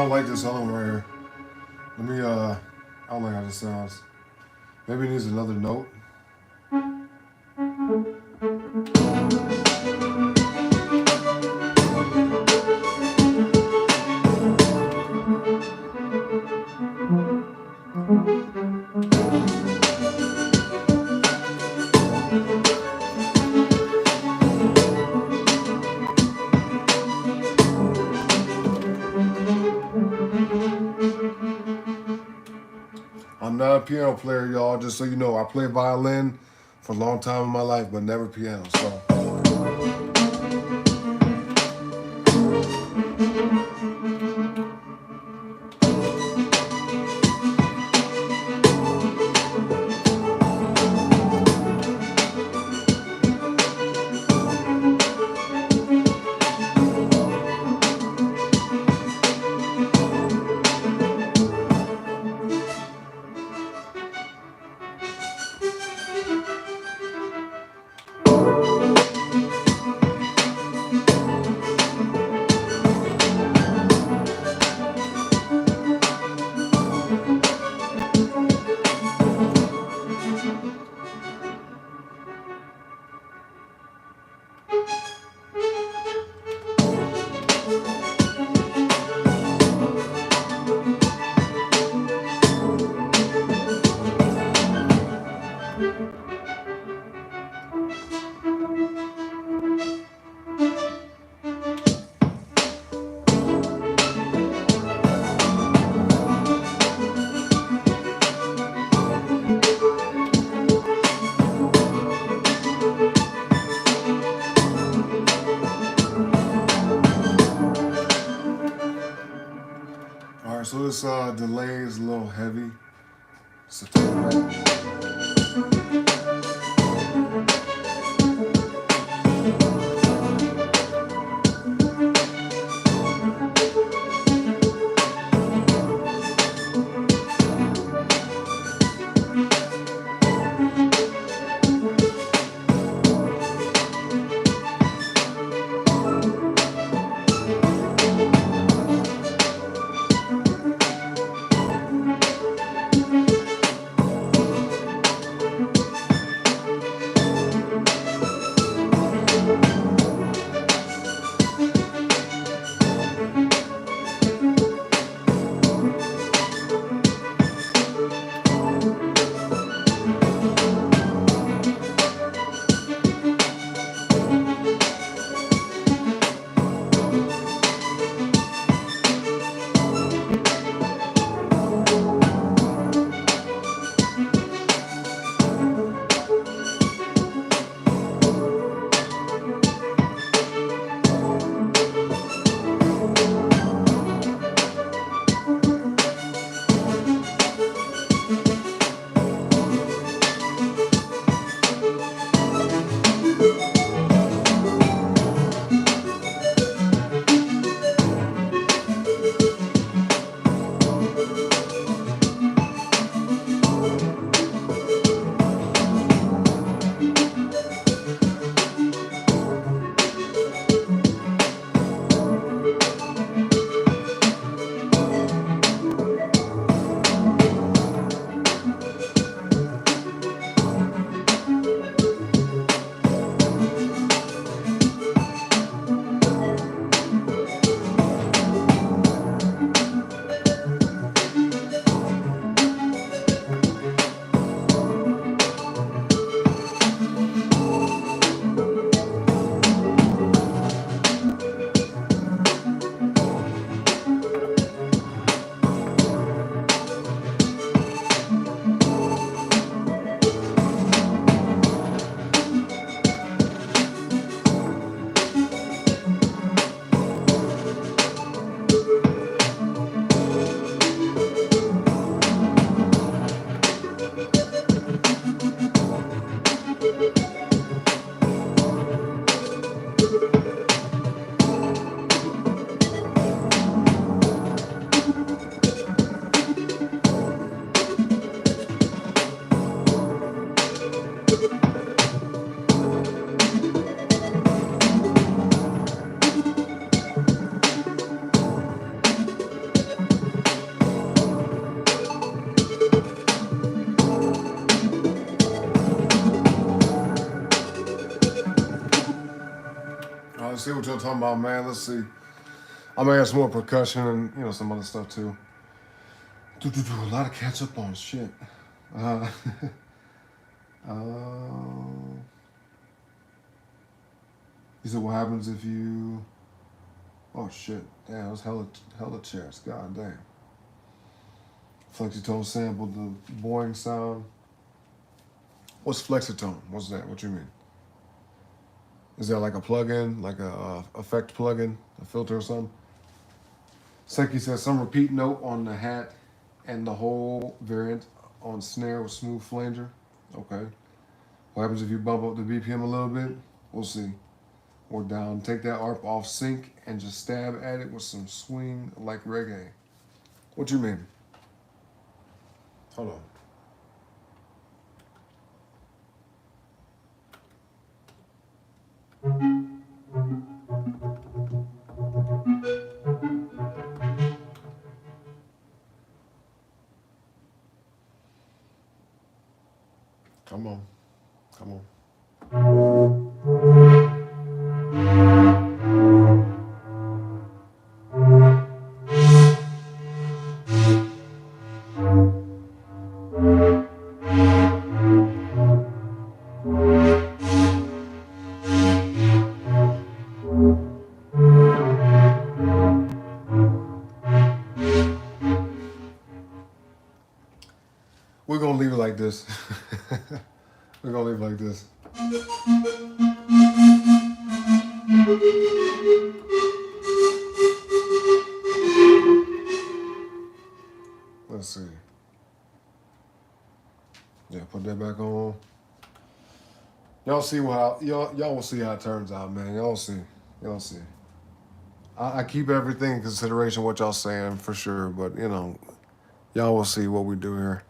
don't like this other one right here. Let me, I don't like how this sounds. Maybe it needs another note. I'm not a piano player, y'all, just so you know. I played violin for a long time in my life, but never piano, so. All right, so this delay is a little heavy. So take it back. see what y'all talking about, man. Let's see. I'm gonna add some more percussion and some other stuff too. A lot of catch up on shit. uh, he said, what happens if you? Oh shit! Damn, that's hella chairs. God damn. Flexitone sample the boing sound. What's flexitone? What's that? What you mean? Is that like a plug-in, like a effect plug-in, a filter or something? Seki says some repeat note on the hat and the whole variant on snare with smooth flanger. Okay. What happens if you bump up the BPM a little bit? We'll see. Or down. Take that ARP off sync and just stab at it with some swing like reggae. What you mean? Hold on. Come on. Come on. We're gonna leave it like this. We're gonna leave it like this. Let's see. Yeah, put that back on. Y'all see how y'all will see how it turns out, man. Y'all see. Y'all see. I keep everything in consideration what y'all saying for sure, but y'all will see what we do here.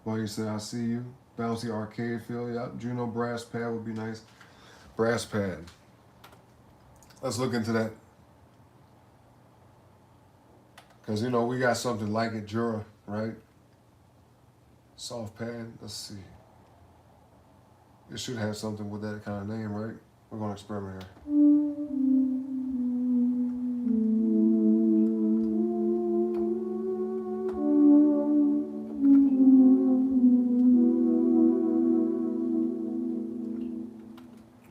Well, you said I see you. Bouncy arcade feel. Yep. Juno brass pad would be nice. Brass pad. Let's look into that. Because we got something like it, Jura, right? Soft pad. Let's see. It should have something with that kind of name, right? We're gonna experiment here.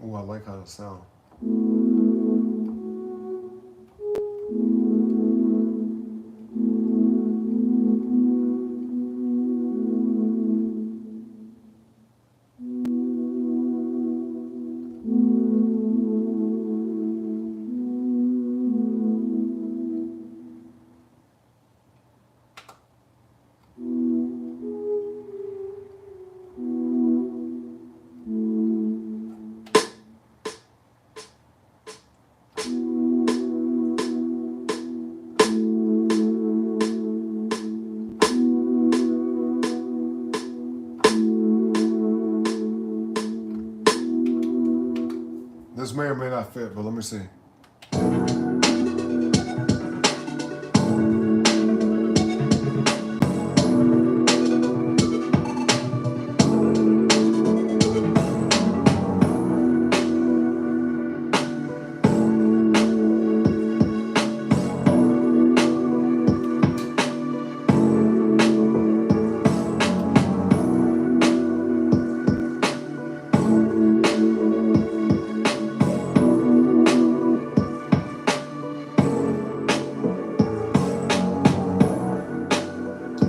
Oh, I like how it sounds. This may or may not fit, but let me see.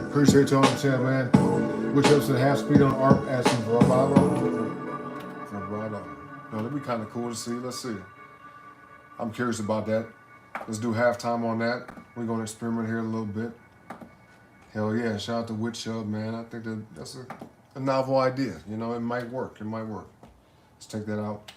Appreciate y'all in the chat, man. Which ups to half speed on ARP as some vibrato. Vibrato. No, that'd be kind of cool to see. Let's see. I'm curious about that. Let's do halftime on that. We're gonna experiment here a little bit. Hell yeah! Shout out to Witch Hub, man. I think that's a novel idea. It might work. It might work. Let's take that out.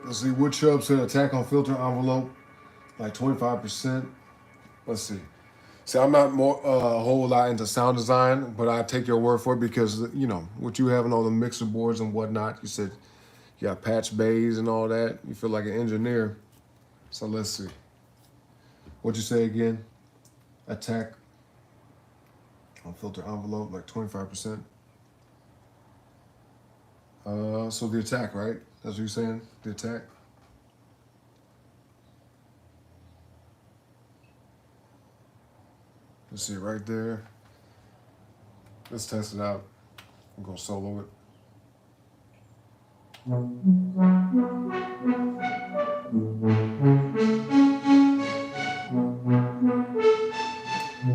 Let's see, Wood Chubb said attack on filter envelope, like 25%. Let's see. See, I'm not a whole lot into sound design, but I take your word for it because, you know, what you have on all the mixer boards and whatnot, you said you got patch bays and all that. You feel like an engineer. So let's see. What'd you say again? Attack on filter envelope, like 25%. So the attack, right? That's what you're saying? The attack? Let's see, right there. Let's test it out. I'm gonna solo it.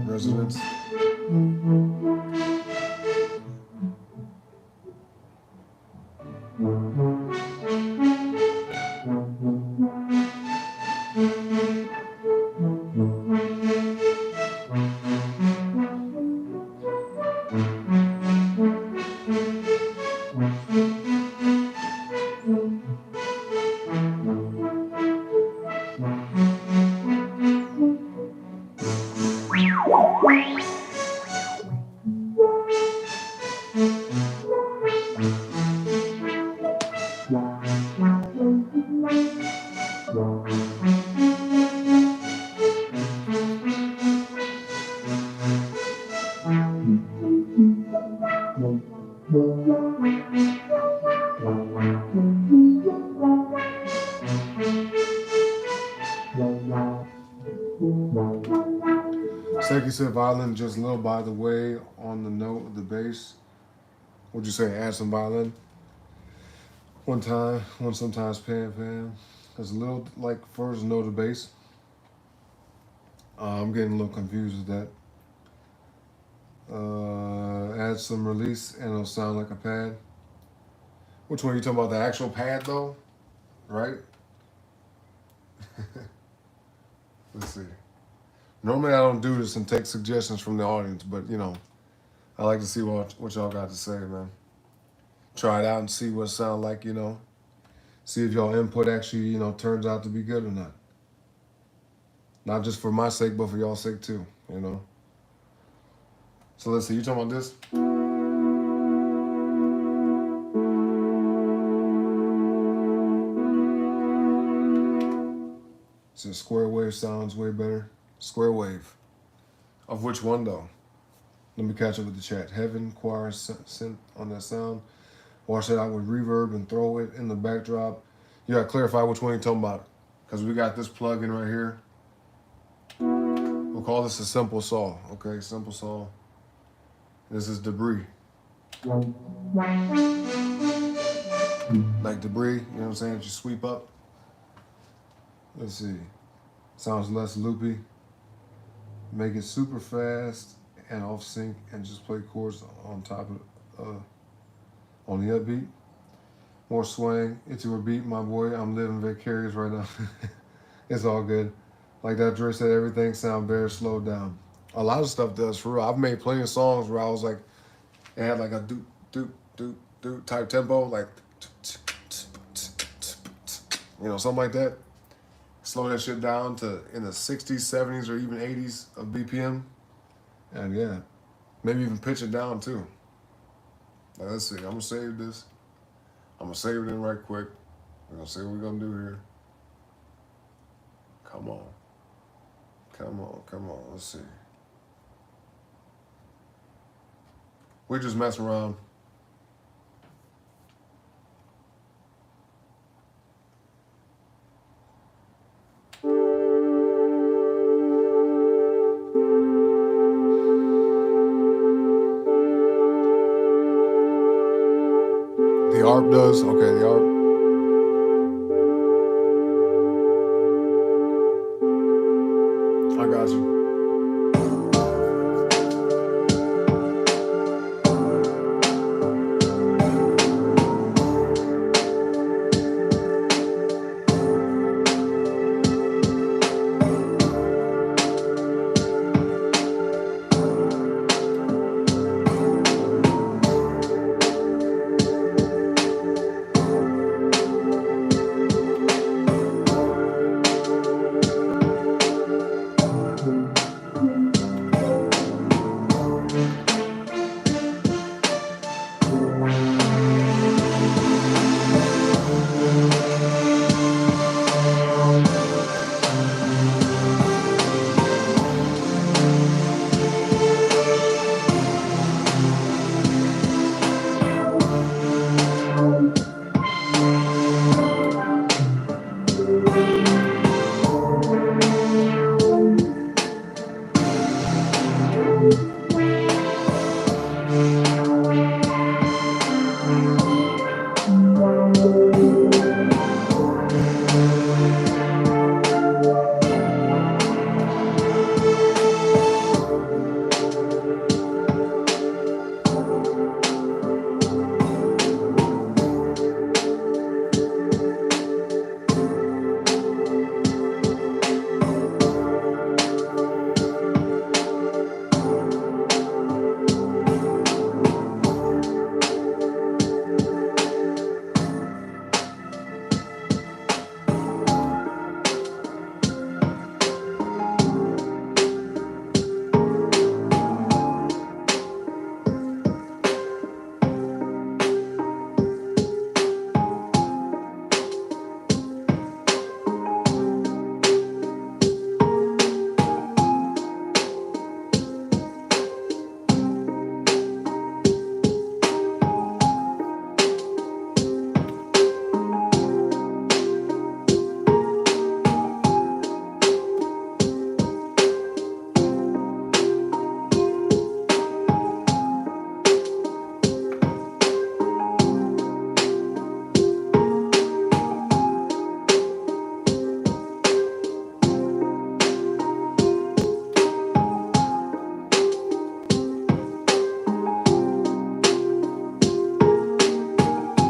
Resonance. Second said violin just a little by the way on the note of the bass. What'd you say? Add some violin? One sometimes pan. There's a little like first note of bass. I'm getting a little confused with that. Add some release and it'll sound like a pad. Which one are you talking about? The actual pad though? Right? Let's see. Normally I don't do this and take suggestions from the audience, but you know, I like to see what y'all got to say, man. Try it out and see what it sounds like, you know. See if y'all input actually, you know, turns out to be good or not. Not just for my sake, but for y'all's sake too, you know. So let's see, you talking about this? So square wave sounds way better. Square wave. Of which one though? Let me catch up with the chat. Heaven, choir, synth on that sound. Wash it out with reverb and throw it in the backdrop. You gotta clarify which one you're talking about. Because we got this plug-in right here. We'll call this a simple saw. Okay, simple saw. This is debris. Like debris, you know what I'm saying? That you sweep up. Let's see. Sounds less loopy. Make it super fast and off sync and just play chords on top of on the upbeat. More swing into a beat, my boy. I'm living vicarious right now. It's all good. Like that Dre said, everything sound very slowed down. A lot of stuff does, for real. I've made plenty of songs where I was like, it had like a doot, doot, doot, doot type tempo, like, you know, something like that. slow that shit down to in the 60s, 70s, or even 80s of BPM. And yeah, maybe even pitch it down too. Now, let's see. I'm gonna save this. I'm gonna save it in right quick. We're gonna see what we're gonna do here. Come on. Come on, come on. Let's see. We're just messing around. The ARP does? Okay, the ARP. I got you.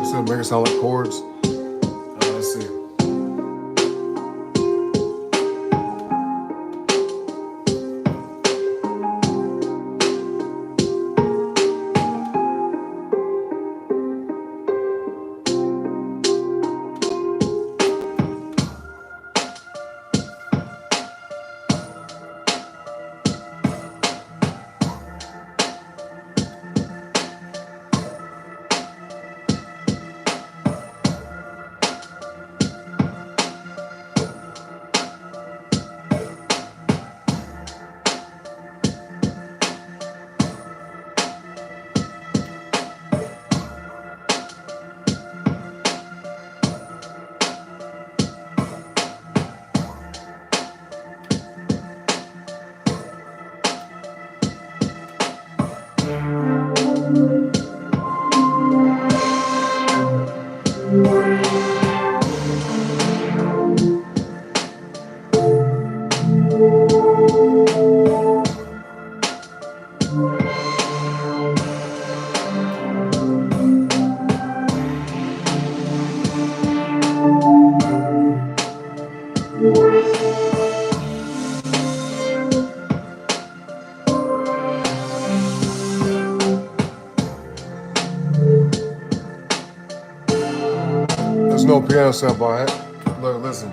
Still make it sound like chords. Let's see. There's no piano sample. Look, listen.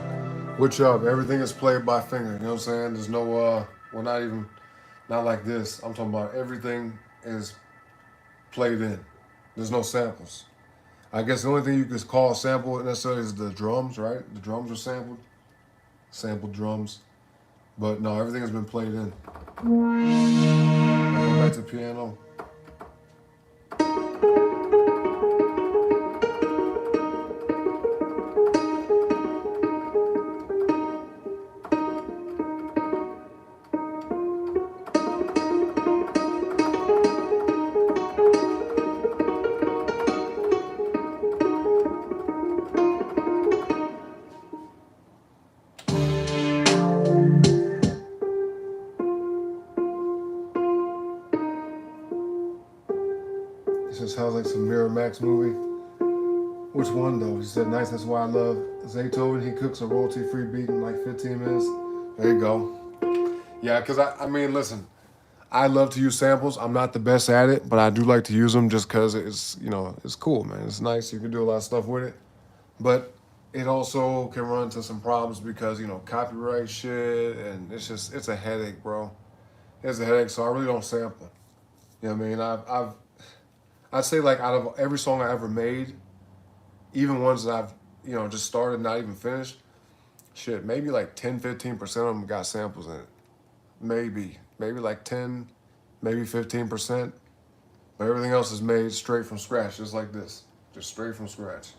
Which everything is played by finger. You know what I'm saying? There's no well, not like this. I'm talking about everything is played in. There's no samples. I guess the only thing you could call a sample necessarily is the drums, right? The drums are sampled drums. But no, everything has been played in. Go back to the piano. This just sounds like some Miramax movie. Which one though? He said, nice, that's why I love Zaytoven. He cooks a royalty-free beat in like 15 minutes. There you go. Yeah, because I mean, listen, I love to use samples. I'm not the best at it, but I do like to use them just because it's, it's cool, man. It's nice. You can do a lot of stuff with it. But it also can run into some problems because, copyright shit, and it's a headache, bro. It's a headache, so I really don't sample. You know what I mean? I'd say like out of every song I ever made, even ones that I've, just started, not even finished, shit, maybe like 10, 15% of them got samples in it. Maybe like 10, maybe 15%. But everything else is made straight from scratch, just like this. Just straight from scratch,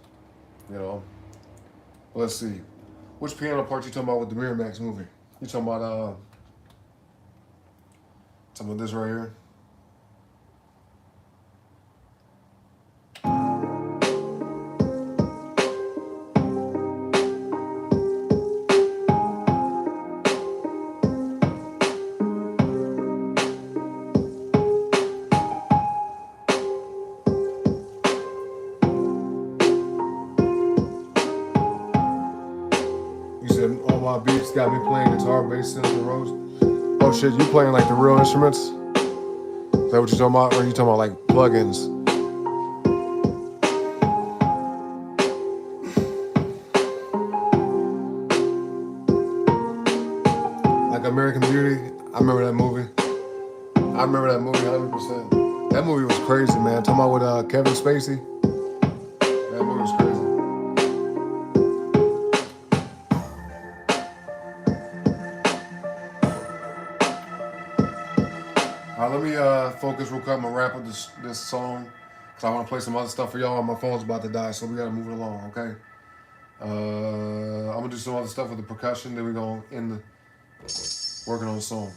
Let's see. Which piano part you talking about with the Miramax movie? You talking about this right here? All my beats got me playing guitar, bass, synth, and Rhodes. Oh shit, you playing like the real instruments? Is that what you talking about? Or are you talking about like plugins? Like American Beauty, I remember that movie. 100%. That movie was crazy, man. Talking about with Kevin Spacey. That movie was crazy. All right, let me focus real quick. I'm gonna wrap up this song because I want to play some other stuff for y'all. My phone's about to die, so we gotta move it along, okay? I'm gonna do some other stuff with the percussion, then we're gonna end working on the song.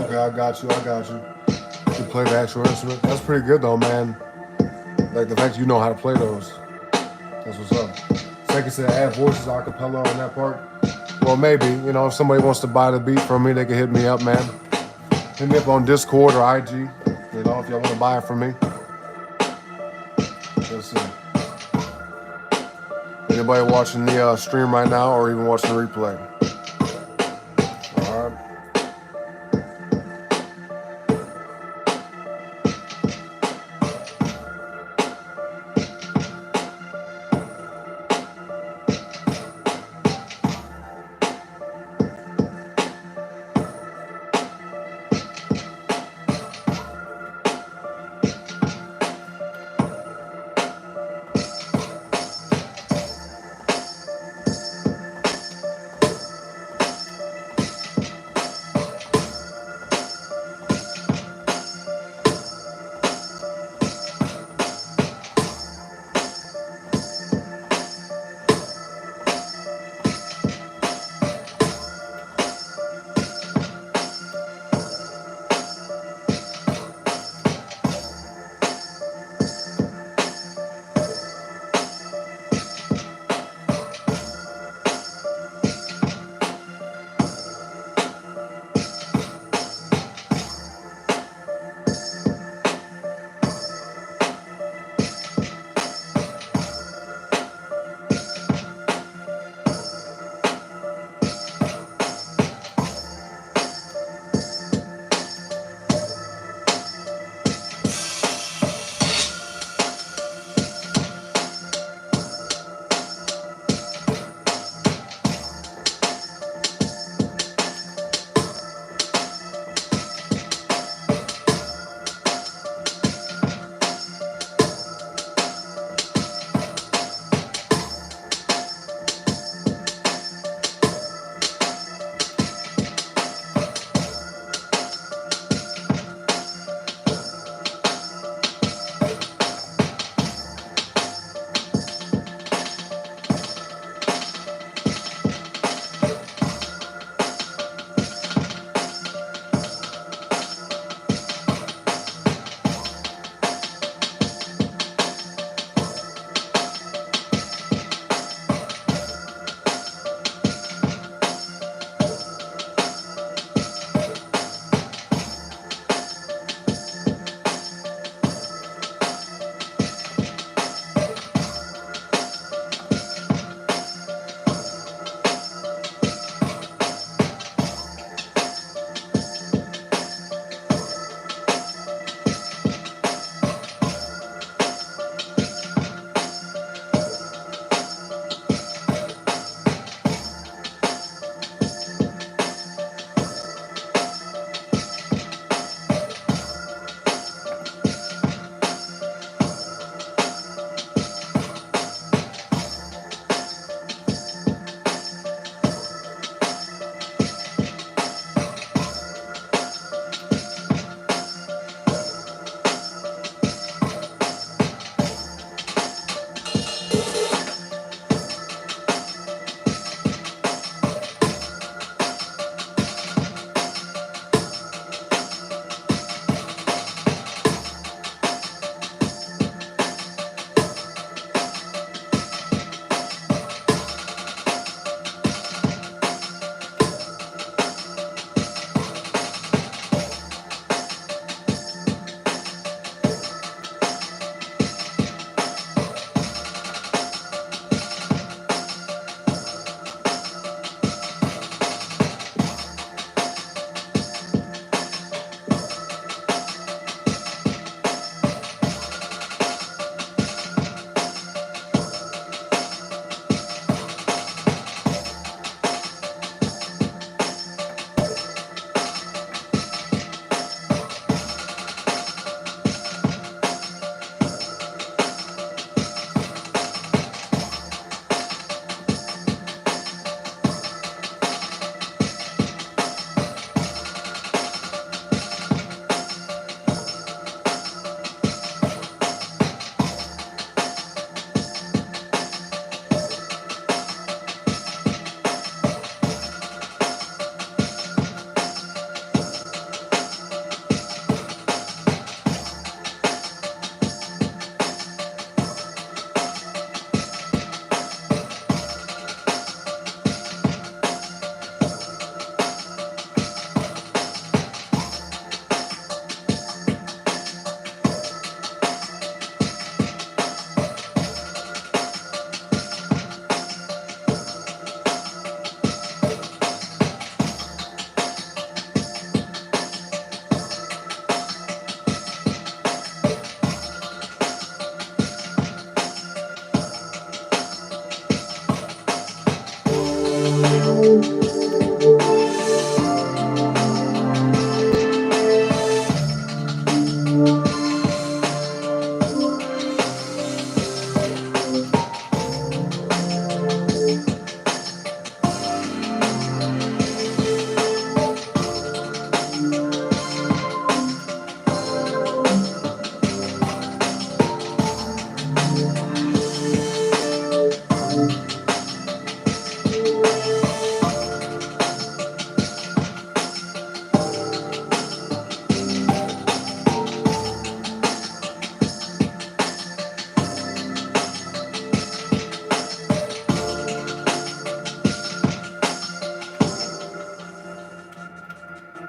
Okay, I got you. You play the actual instrument. That's pretty good though, man. Like the fact you know how to play those. That's what's up. Second said add voices a cappella on that part. Well, maybe, if somebody wants to buy the beat from me, they can hit me up, man. Hit me up on Discord or IG. If y'all want to buy it from me. Let's see. Anybody watching the stream right now or even watching the replay? All right.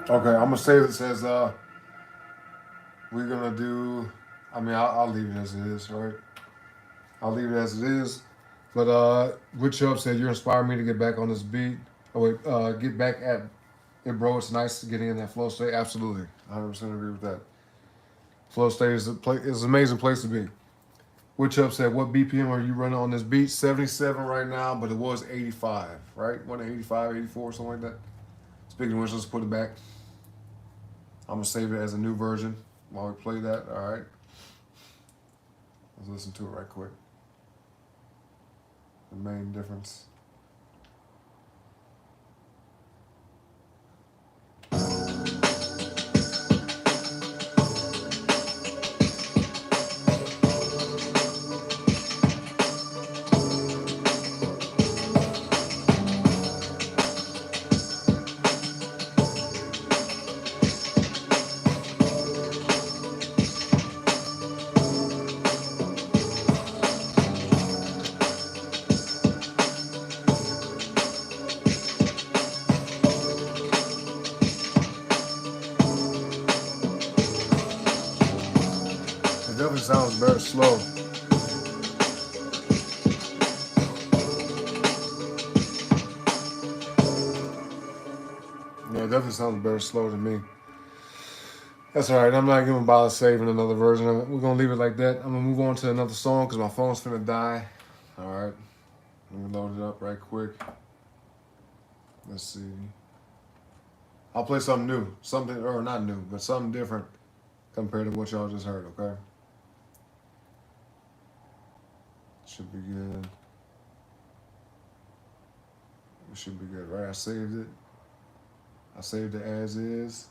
Okay, I'm gonna save this as we're gonna do. I mean, I'll leave it as it is, right? I'll leave it as it is. But Rich Up said you're inspiring me to get back on this beat. Oh wait, get back at it, bro. It's nice getting in that flow state. Absolutely, 100% agree with that. Flow state is an amazing place to be. Rich Up said, what BPM are you running on this beat? 77 right now, but it was 85, right? 185, 84, something like that. Speaking of which, let's put it back. I'm gonna save it as a new version while we play that. All right. Let's listen to it right quick. The main difference. It definitely sounds very slow. Yeah, it definitely sounds very slow to me. That's all right. I'm not gonna bother saving another version of it. We're gonna leave it like that. I'm gonna move on to another song because my phone's finna die. All right. Let me load it up right quick. Let's see. I'll play something new, something or not new, but something different compared to what y'all just heard. Okay. Should be good. We should be good, right? I saved it. I saved it as is.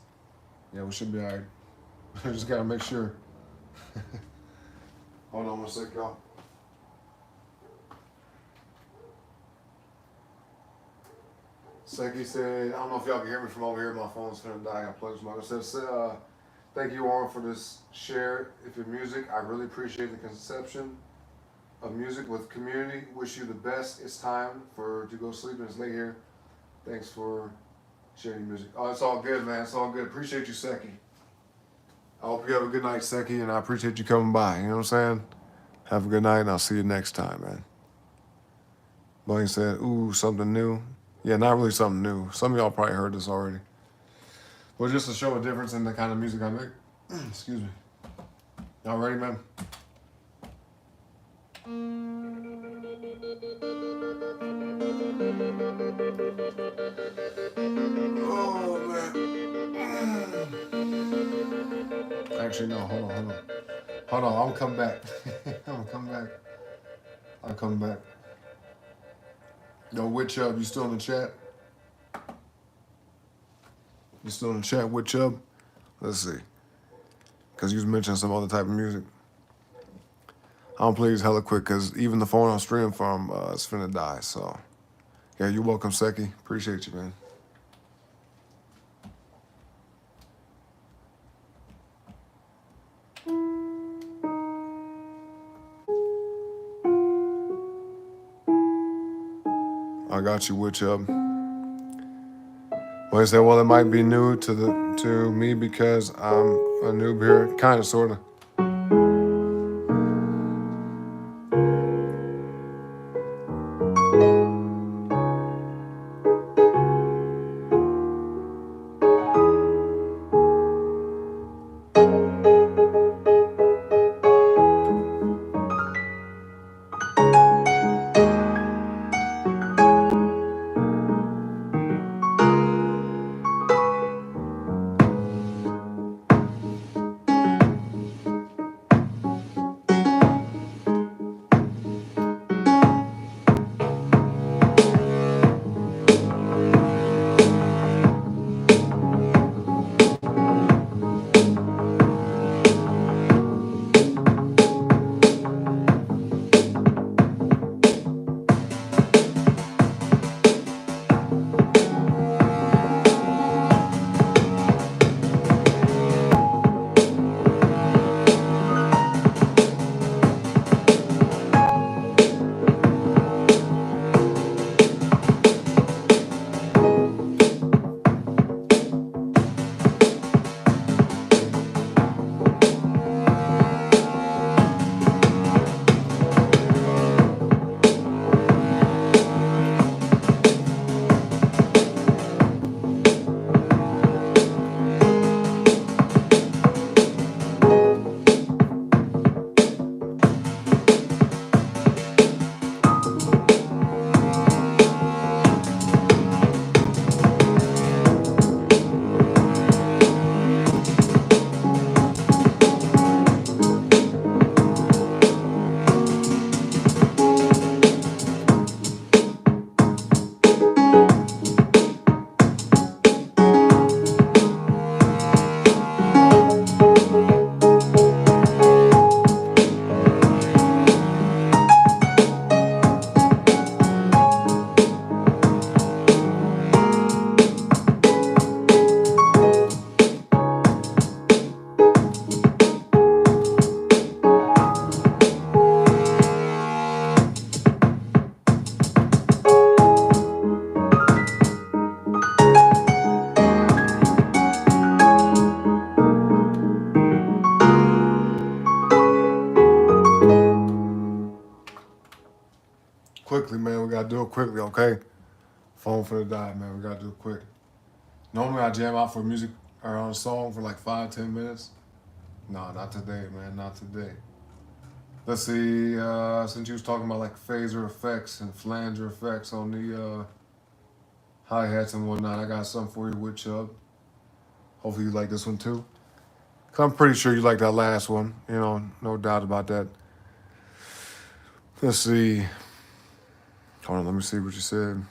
Yeah, we should be all right. I just gotta make sure. Hold on one sec, y'all. Seki said, I don't know if y'all can hear me from over here. My phone's gonna die. I plugged my. It says, thank you, Auron, for this share. If your music, I really appreciate the conception of music with community. Wish you the best. It's time to go sleep and it's late here. Thanks for sharing your music. Oh, it's all good, man. It's all good. Appreciate you, Seki. I hope you have a good night, Seki, and I appreciate you coming by. You know what I'm saying? Have a good night, and I'll see you next time, man. Blaine said, ooh, something new. Yeah, not really something new. Some of y'all probably heard this already. But just to show a difference in the kind of music I make. Excuse me. Y'all ready, man? Oh, man. Actually, no, hold on. Hold on, I'm coming back. I'm coming back. Yo, Witch Up, you still in the chat? You still in the chat, Witch Up? Let's see. Because you was mentioning some other type of music. I'm please hella quick because even the phone I'm streaming from is finna die. So, yeah, you're welcome, Seki. Appreciate you, man. I got you, Witch Up. Well, he said, well, it might be new to me because I'm a noob here. Kind of, sort of. quickly, man. We gotta do it quickly, okay? Phone for the die, man. We gotta do it quick. Normally I jam out for music or on a song for like 5-10 minutes. No, not today, man. Not today. Let's see. Since you was talking about like phaser effects and flanger effects on the hi hats and whatnot, I got something for you, Woodchubb. Hopefully you like this one too. Cause I'm pretty sure you like that last one. You know, no doubt about that. Let's see. Hold on, let me see what you said.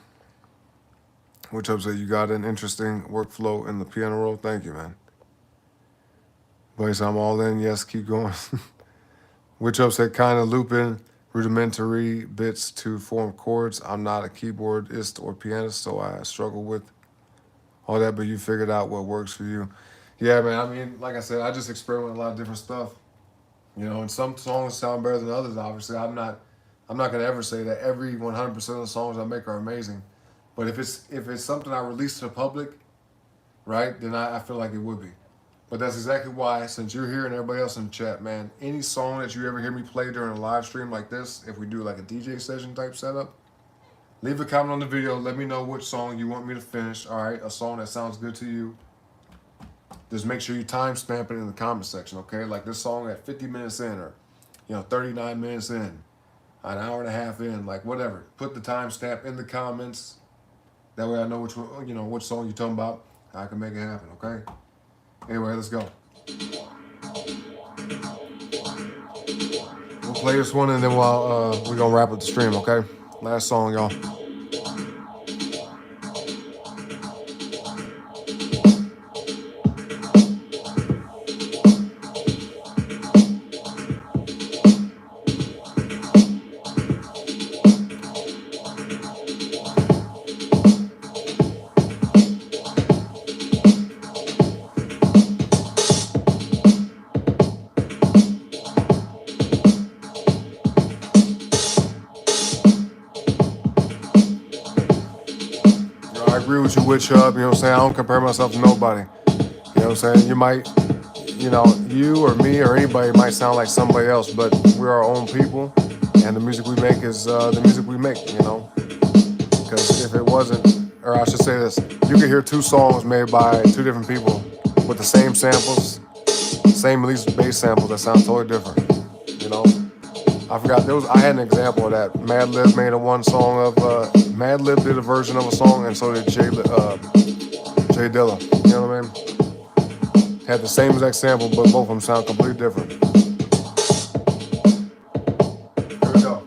Woodchubb said you got an interesting workflow in the piano roll. Thank you, man. Boys, I'm all in. Yes, keep going. Woodchubb said kind of looping rudimentary bits to form chords. I'm not a keyboardist or pianist, so I struggle with all that, but you figured out what works for you. Yeah, man. I mean, like I said, I just experiment with a lot of different stuff. You know, and some songs sound better than others. Obviously, I'm not gonna ever say that every 100% of the songs I make are amazing. But if it's something I release to the public, right, then I feel like it would be. But that's exactly why, since you're here and everybody else in the chat, man, any song that you ever hear me play during a live stream like this, if we do like a DJ session type setup, leave a comment on the video. Let me know which song you want me to finish. All right, a song that sounds good to you. Just make sure you timestamp it in the comment section, okay? Like this song at 50 minutes in, or 39 minutes in, an hour and a half in, like whatever. Put the timestamp in the comments. That way I know which one, which song you're talking about. I can make it happen, okay? Anyway, let's go. We'll play this one and then we're gonna wrap up the stream, okay? Last song, y'all. I agree with you, Woodchubb. You know what I'm saying? I don't compare myself to nobody. You know what I'm saying? You might, you or me or anybody might sound like somebody else, but we're our own people, and the music we make is the music we make, Because if it wasn't, or I should say this, you could hear two songs made by two different people with the same samples, same at least bass sample that sound totally different, you know? I forgot, I had an example of that. Madlib made a one song of, Madlib did a version of a song, and so did Jay Dilla, you know what I mean? Had the same exact sample, but both of them sound completely different. Here we go.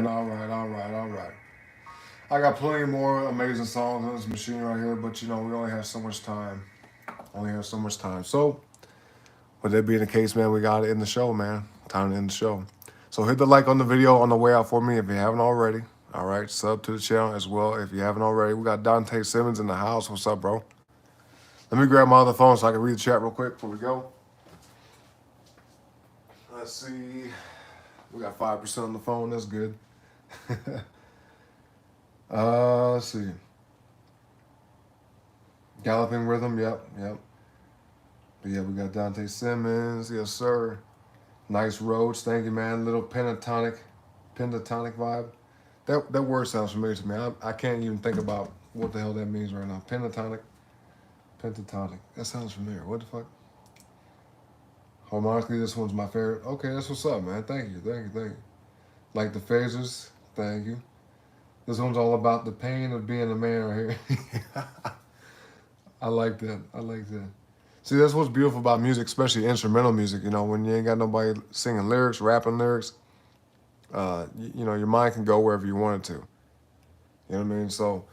man. All right, all right, all right. I got plenty more amazing songs on this machine right here, but you know, we only have so much time. Only have so much time. So, with that being the case, man, we got to end the show, man. Time to end the show. So hit the like on the video on the way out for me if you haven't already. All right, sub to the channel as well if you haven't already. We got Dante Simmons in the house. What's up, bro? Let me grab my other phone so I can read the chat real quick before we go. Let's see. We got 5% on the phone. That's good. Let's see. Galloping Rhythm. Yep. But yeah, we got Dante Simmons. Yes, sir. Nice roads. Thank you, man. Little pentatonic vibe. That word sounds familiar to me. I can't even think about what the hell that means right now. Pentatonic. That sounds familiar. What the fuck? Harmonically, this one's my favorite. Okay, that's what's up, man. Thank you. Like the phasers. Thank you. This one's all about the pain of being a man right here. I like that. See, that's what's beautiful about music, especially instrumental music. You know, when you ain't got nobody singing lyrics, rapping lyrics, you know, your mind can go wherever you want it to. You know what I mean? So,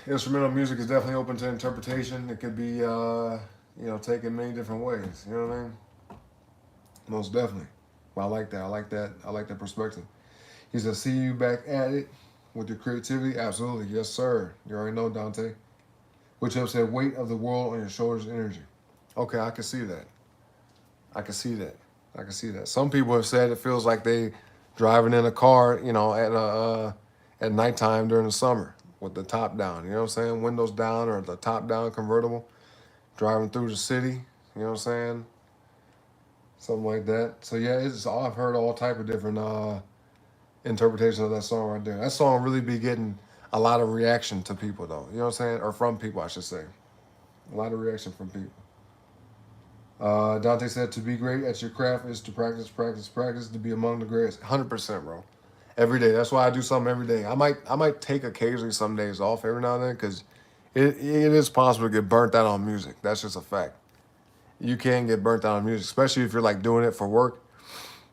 instrumental music is definitely open to interpretation. It could be, you know, taken many different ways. You know what I mean? Most definitely. Well, I like that perspective. He said, see you back at it with your creativity? Absolutely. Yes, sir. You already know, Dante. Which have said, weight of the world on your shoulders energy. Okay, I can see that. Some people have said it feels like they driving in a car, you know, at nighttime during the summer with the top down. You know what I'm saying? Windows down or the top down convertible. Driving through the city. You know what I'm saying? Something like that. So yeah, I've heard all type of different interpretation of that song right there. That song really be getting a lot of reaction to people though. You know what I'm saying? Or from people, I should say. A lot of reaction from people. Dante said, to be great at your craft is to practice, to be among the greatest. 100%, bro. Every day. That's why I do something every day. I might take occasionally some days off every now and then because it is possible to get burnt out on music. That's just a fact. You can get burnt out on music, especially if you're like doing it for work.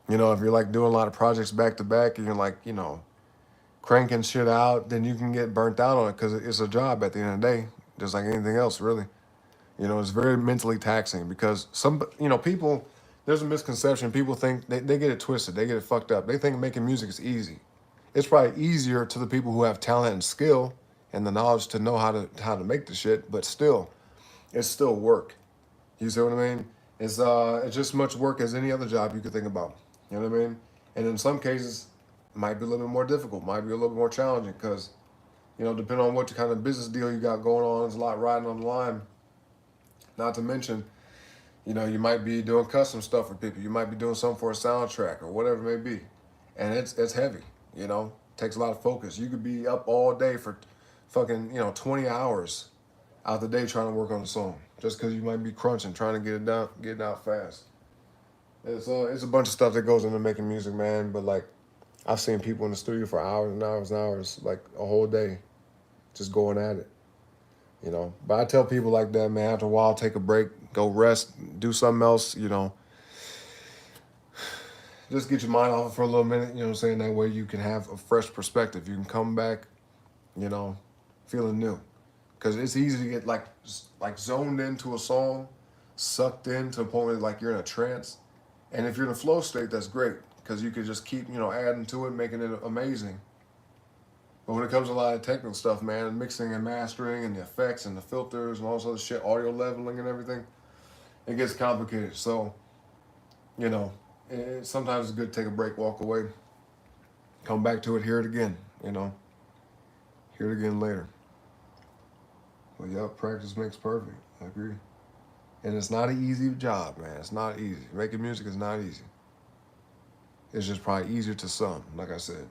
You know, if you're like doing a lot of projects back to back and you're like, you know, cranking shit out, then you can get burnt out on it because it's a job at the end of the day, just like anything else, really. You know, it's very mentally taxing because people, there's a misconception. People think, they get it twisted. They get it fucked up. They think making music is easy. It's probably easier to the people who have talent and skill and the knowledge to know how to make the shit, but still, it's still work. You see what I mean? It's just as much work as any other job you could think about. You know what I mean? And in some cases, it might be a little bit more difficult, might be a little bit more challenging because, you know, depending on what kind of business deal you got going on, there's a lot riding on the line. Not to mention, you know, you might be doing custom stuff for people. You might be doing something for a soundtrack or whatever it may be. And it's heavy, you know, takes a lot of focus. You could be up all day for fucking, you know, 20 hours out the day trying to work on a song just because you might be crunching, trying to get it out fast. It's a bunch of stuff that goes into making music, man. But like, I've seen people in the studio for hours and hours and hours, like a whole day, just going at it. You know, but I tell people like that, man, after a while, take a break, go rest, do something else, you know. Just get your mind off it for a little minute, you know what I'm saying? That way you can have a fresh perspective. You can come back, you know, feeling new. Because it's easy to get like zoned into a song, sucked in to the point where like you're in a trance. And if you're in a flow state, that's great. Because you could just keep, you know, adding to it, making it amazing. But when it comes to a lot of technical stuff, man, mixing and mastering and the effects and the filters and all this other shit, audio leveling and everything, it gets complicated. So, you know, sometimes it's good to take a break, walk away, come back to it, hear it again, you know, hear it again later. But yeah, practice makes perfect. I agree. And it's not an easy job, man. It's not easy. Making music is not easy. It's just probably easier to some, like I said.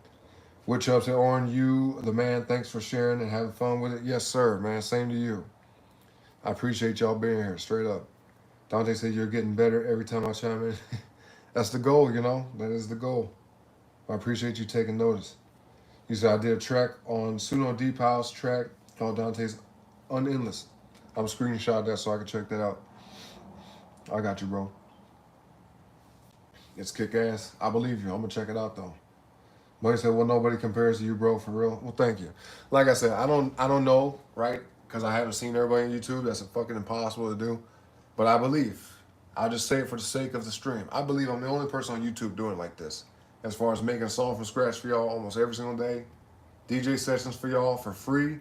Which up to Oren, you, the man, thanks for sharing and having fun with it. Yes, sir, man. Same to you. I appreciate y'all being here, straight up. Dante said you're getting better every time I chime in. That's the goal, you know. That is the goal. I appreciate you taking notice. He said, I did a track on Suno Deep House track called Dante's Unendless. I'm screenshot that so I can check that out. I got you, bro. It's kick ass. I believe you. I'm going to check it out, though. Money said, "Well, nobody compares to you, bro. For real." Well, thank you. Like I said, I don't know, right? Because I haven't seen everybody on YouTube. That's fucking impossible to do. But I believe. I'll just say it for the sake of the stream. I believe I'm the only person on YouTube doing it like this. As far as making a song from scratch for y'all almost every single day, DJ sessions for y'all for free,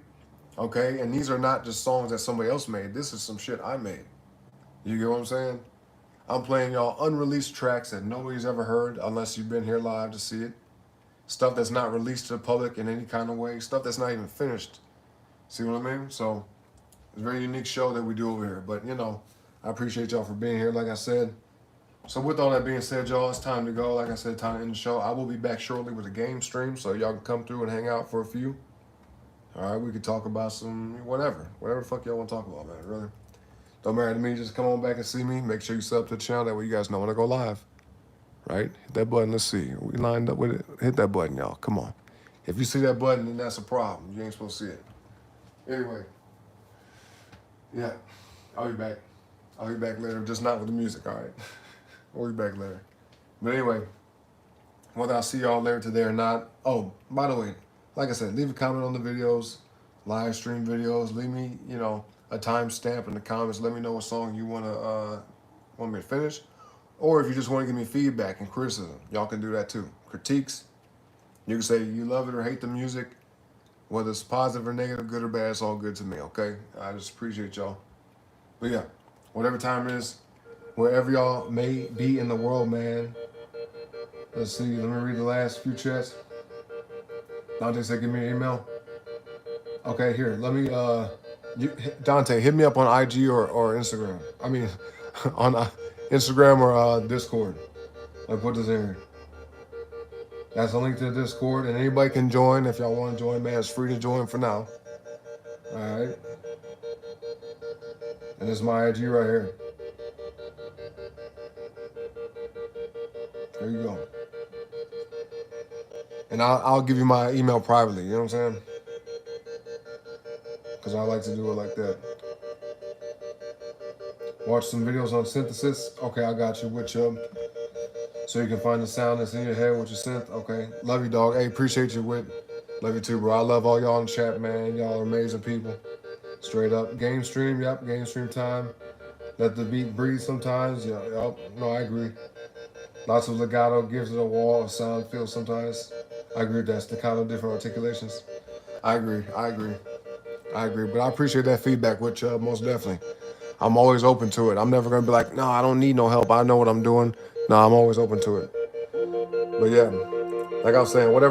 okay? And these are not just songs that somebody else made. This is some shit I made. You get what I'm saying? I'm playing y'all unreleased tracks that nobody's ever heard unless you've been here live to see it. Stuff that's not released to the public in any kind of way. Stuff that's not even finished. See what I mean? So it's a very unique show that we do over here. But, you know, I appreciate y'all for being here, like I said. So with all that being said, y'all, it's time to go. Like I said, time to end the show. I will be back shortly with a game stream, so y'all can come through and hang out for a few. All right, we could talk about some whatever the fuck y'all want to talk about, man. Really, don't matter to me. Just come on back and see me. Make sure you sub to the channel. That way you guys know when I go live. Right? Hit that button. Let's see. We lined up with it. Hit that button, y'all. Come on. If you see that button, then that's a problem. You ain't supposed to see it. Anyway, yeah, I'll be back. I'll be back later, just not with the music. All right. We'll be back later. But anyway, whether I'll see y'all later today or not. Oh, by the way, like I said, leave a comment on the videos, live stream videos. Leave me, you know, a timestamp in the comments. Let me know what song you want me to finish. Or if you just want to give me feedback and criticism, y'all can do that too. Critiques, you can say you love it or hate the music. Whether it's positive or negative, good or bad, it's all good to me, okay? I just appreciate y'all. But yeah, whatever time it is, wherever y'all may be in the world, man. Let's see, let me read the last few chats. Dante said, give me an email. Okay, here, let me, Dante, hit me up on IG or Instagram. I mean, on Instagram or Discord. I put this in here. That's a link to the Discord, and anybody can join if y'all want to join, man. It's free to join for now. All right. And this is my IG right here. There you go. And I'll give you my email privately, you know what I'm saying? Because I like to do it like that. Watch some videos on synthesis. Okay, I got you with you. So you can find the sound that's in your head with your synth. Okay. Love you, dog. Hey, appreciate you, Whit. Love you too, bro. I love all y'all in the chat, man. Y'all are amazing people. Straight up. Game stream, yep. Game stream time. Let the beat breathe sometimes. Yeah, yep. No, I agree. Lots of legato gives it a wall of sound feel sometimes. I agree with that. Staccato, different articulations. I agree. But I appreciate that feedback, which most definitely. I'm always open to it. I'm never going to be like, no, I don't need no help. I know what I'm doing. No, I'm always open to it. But yeah, like I was saying, whatever.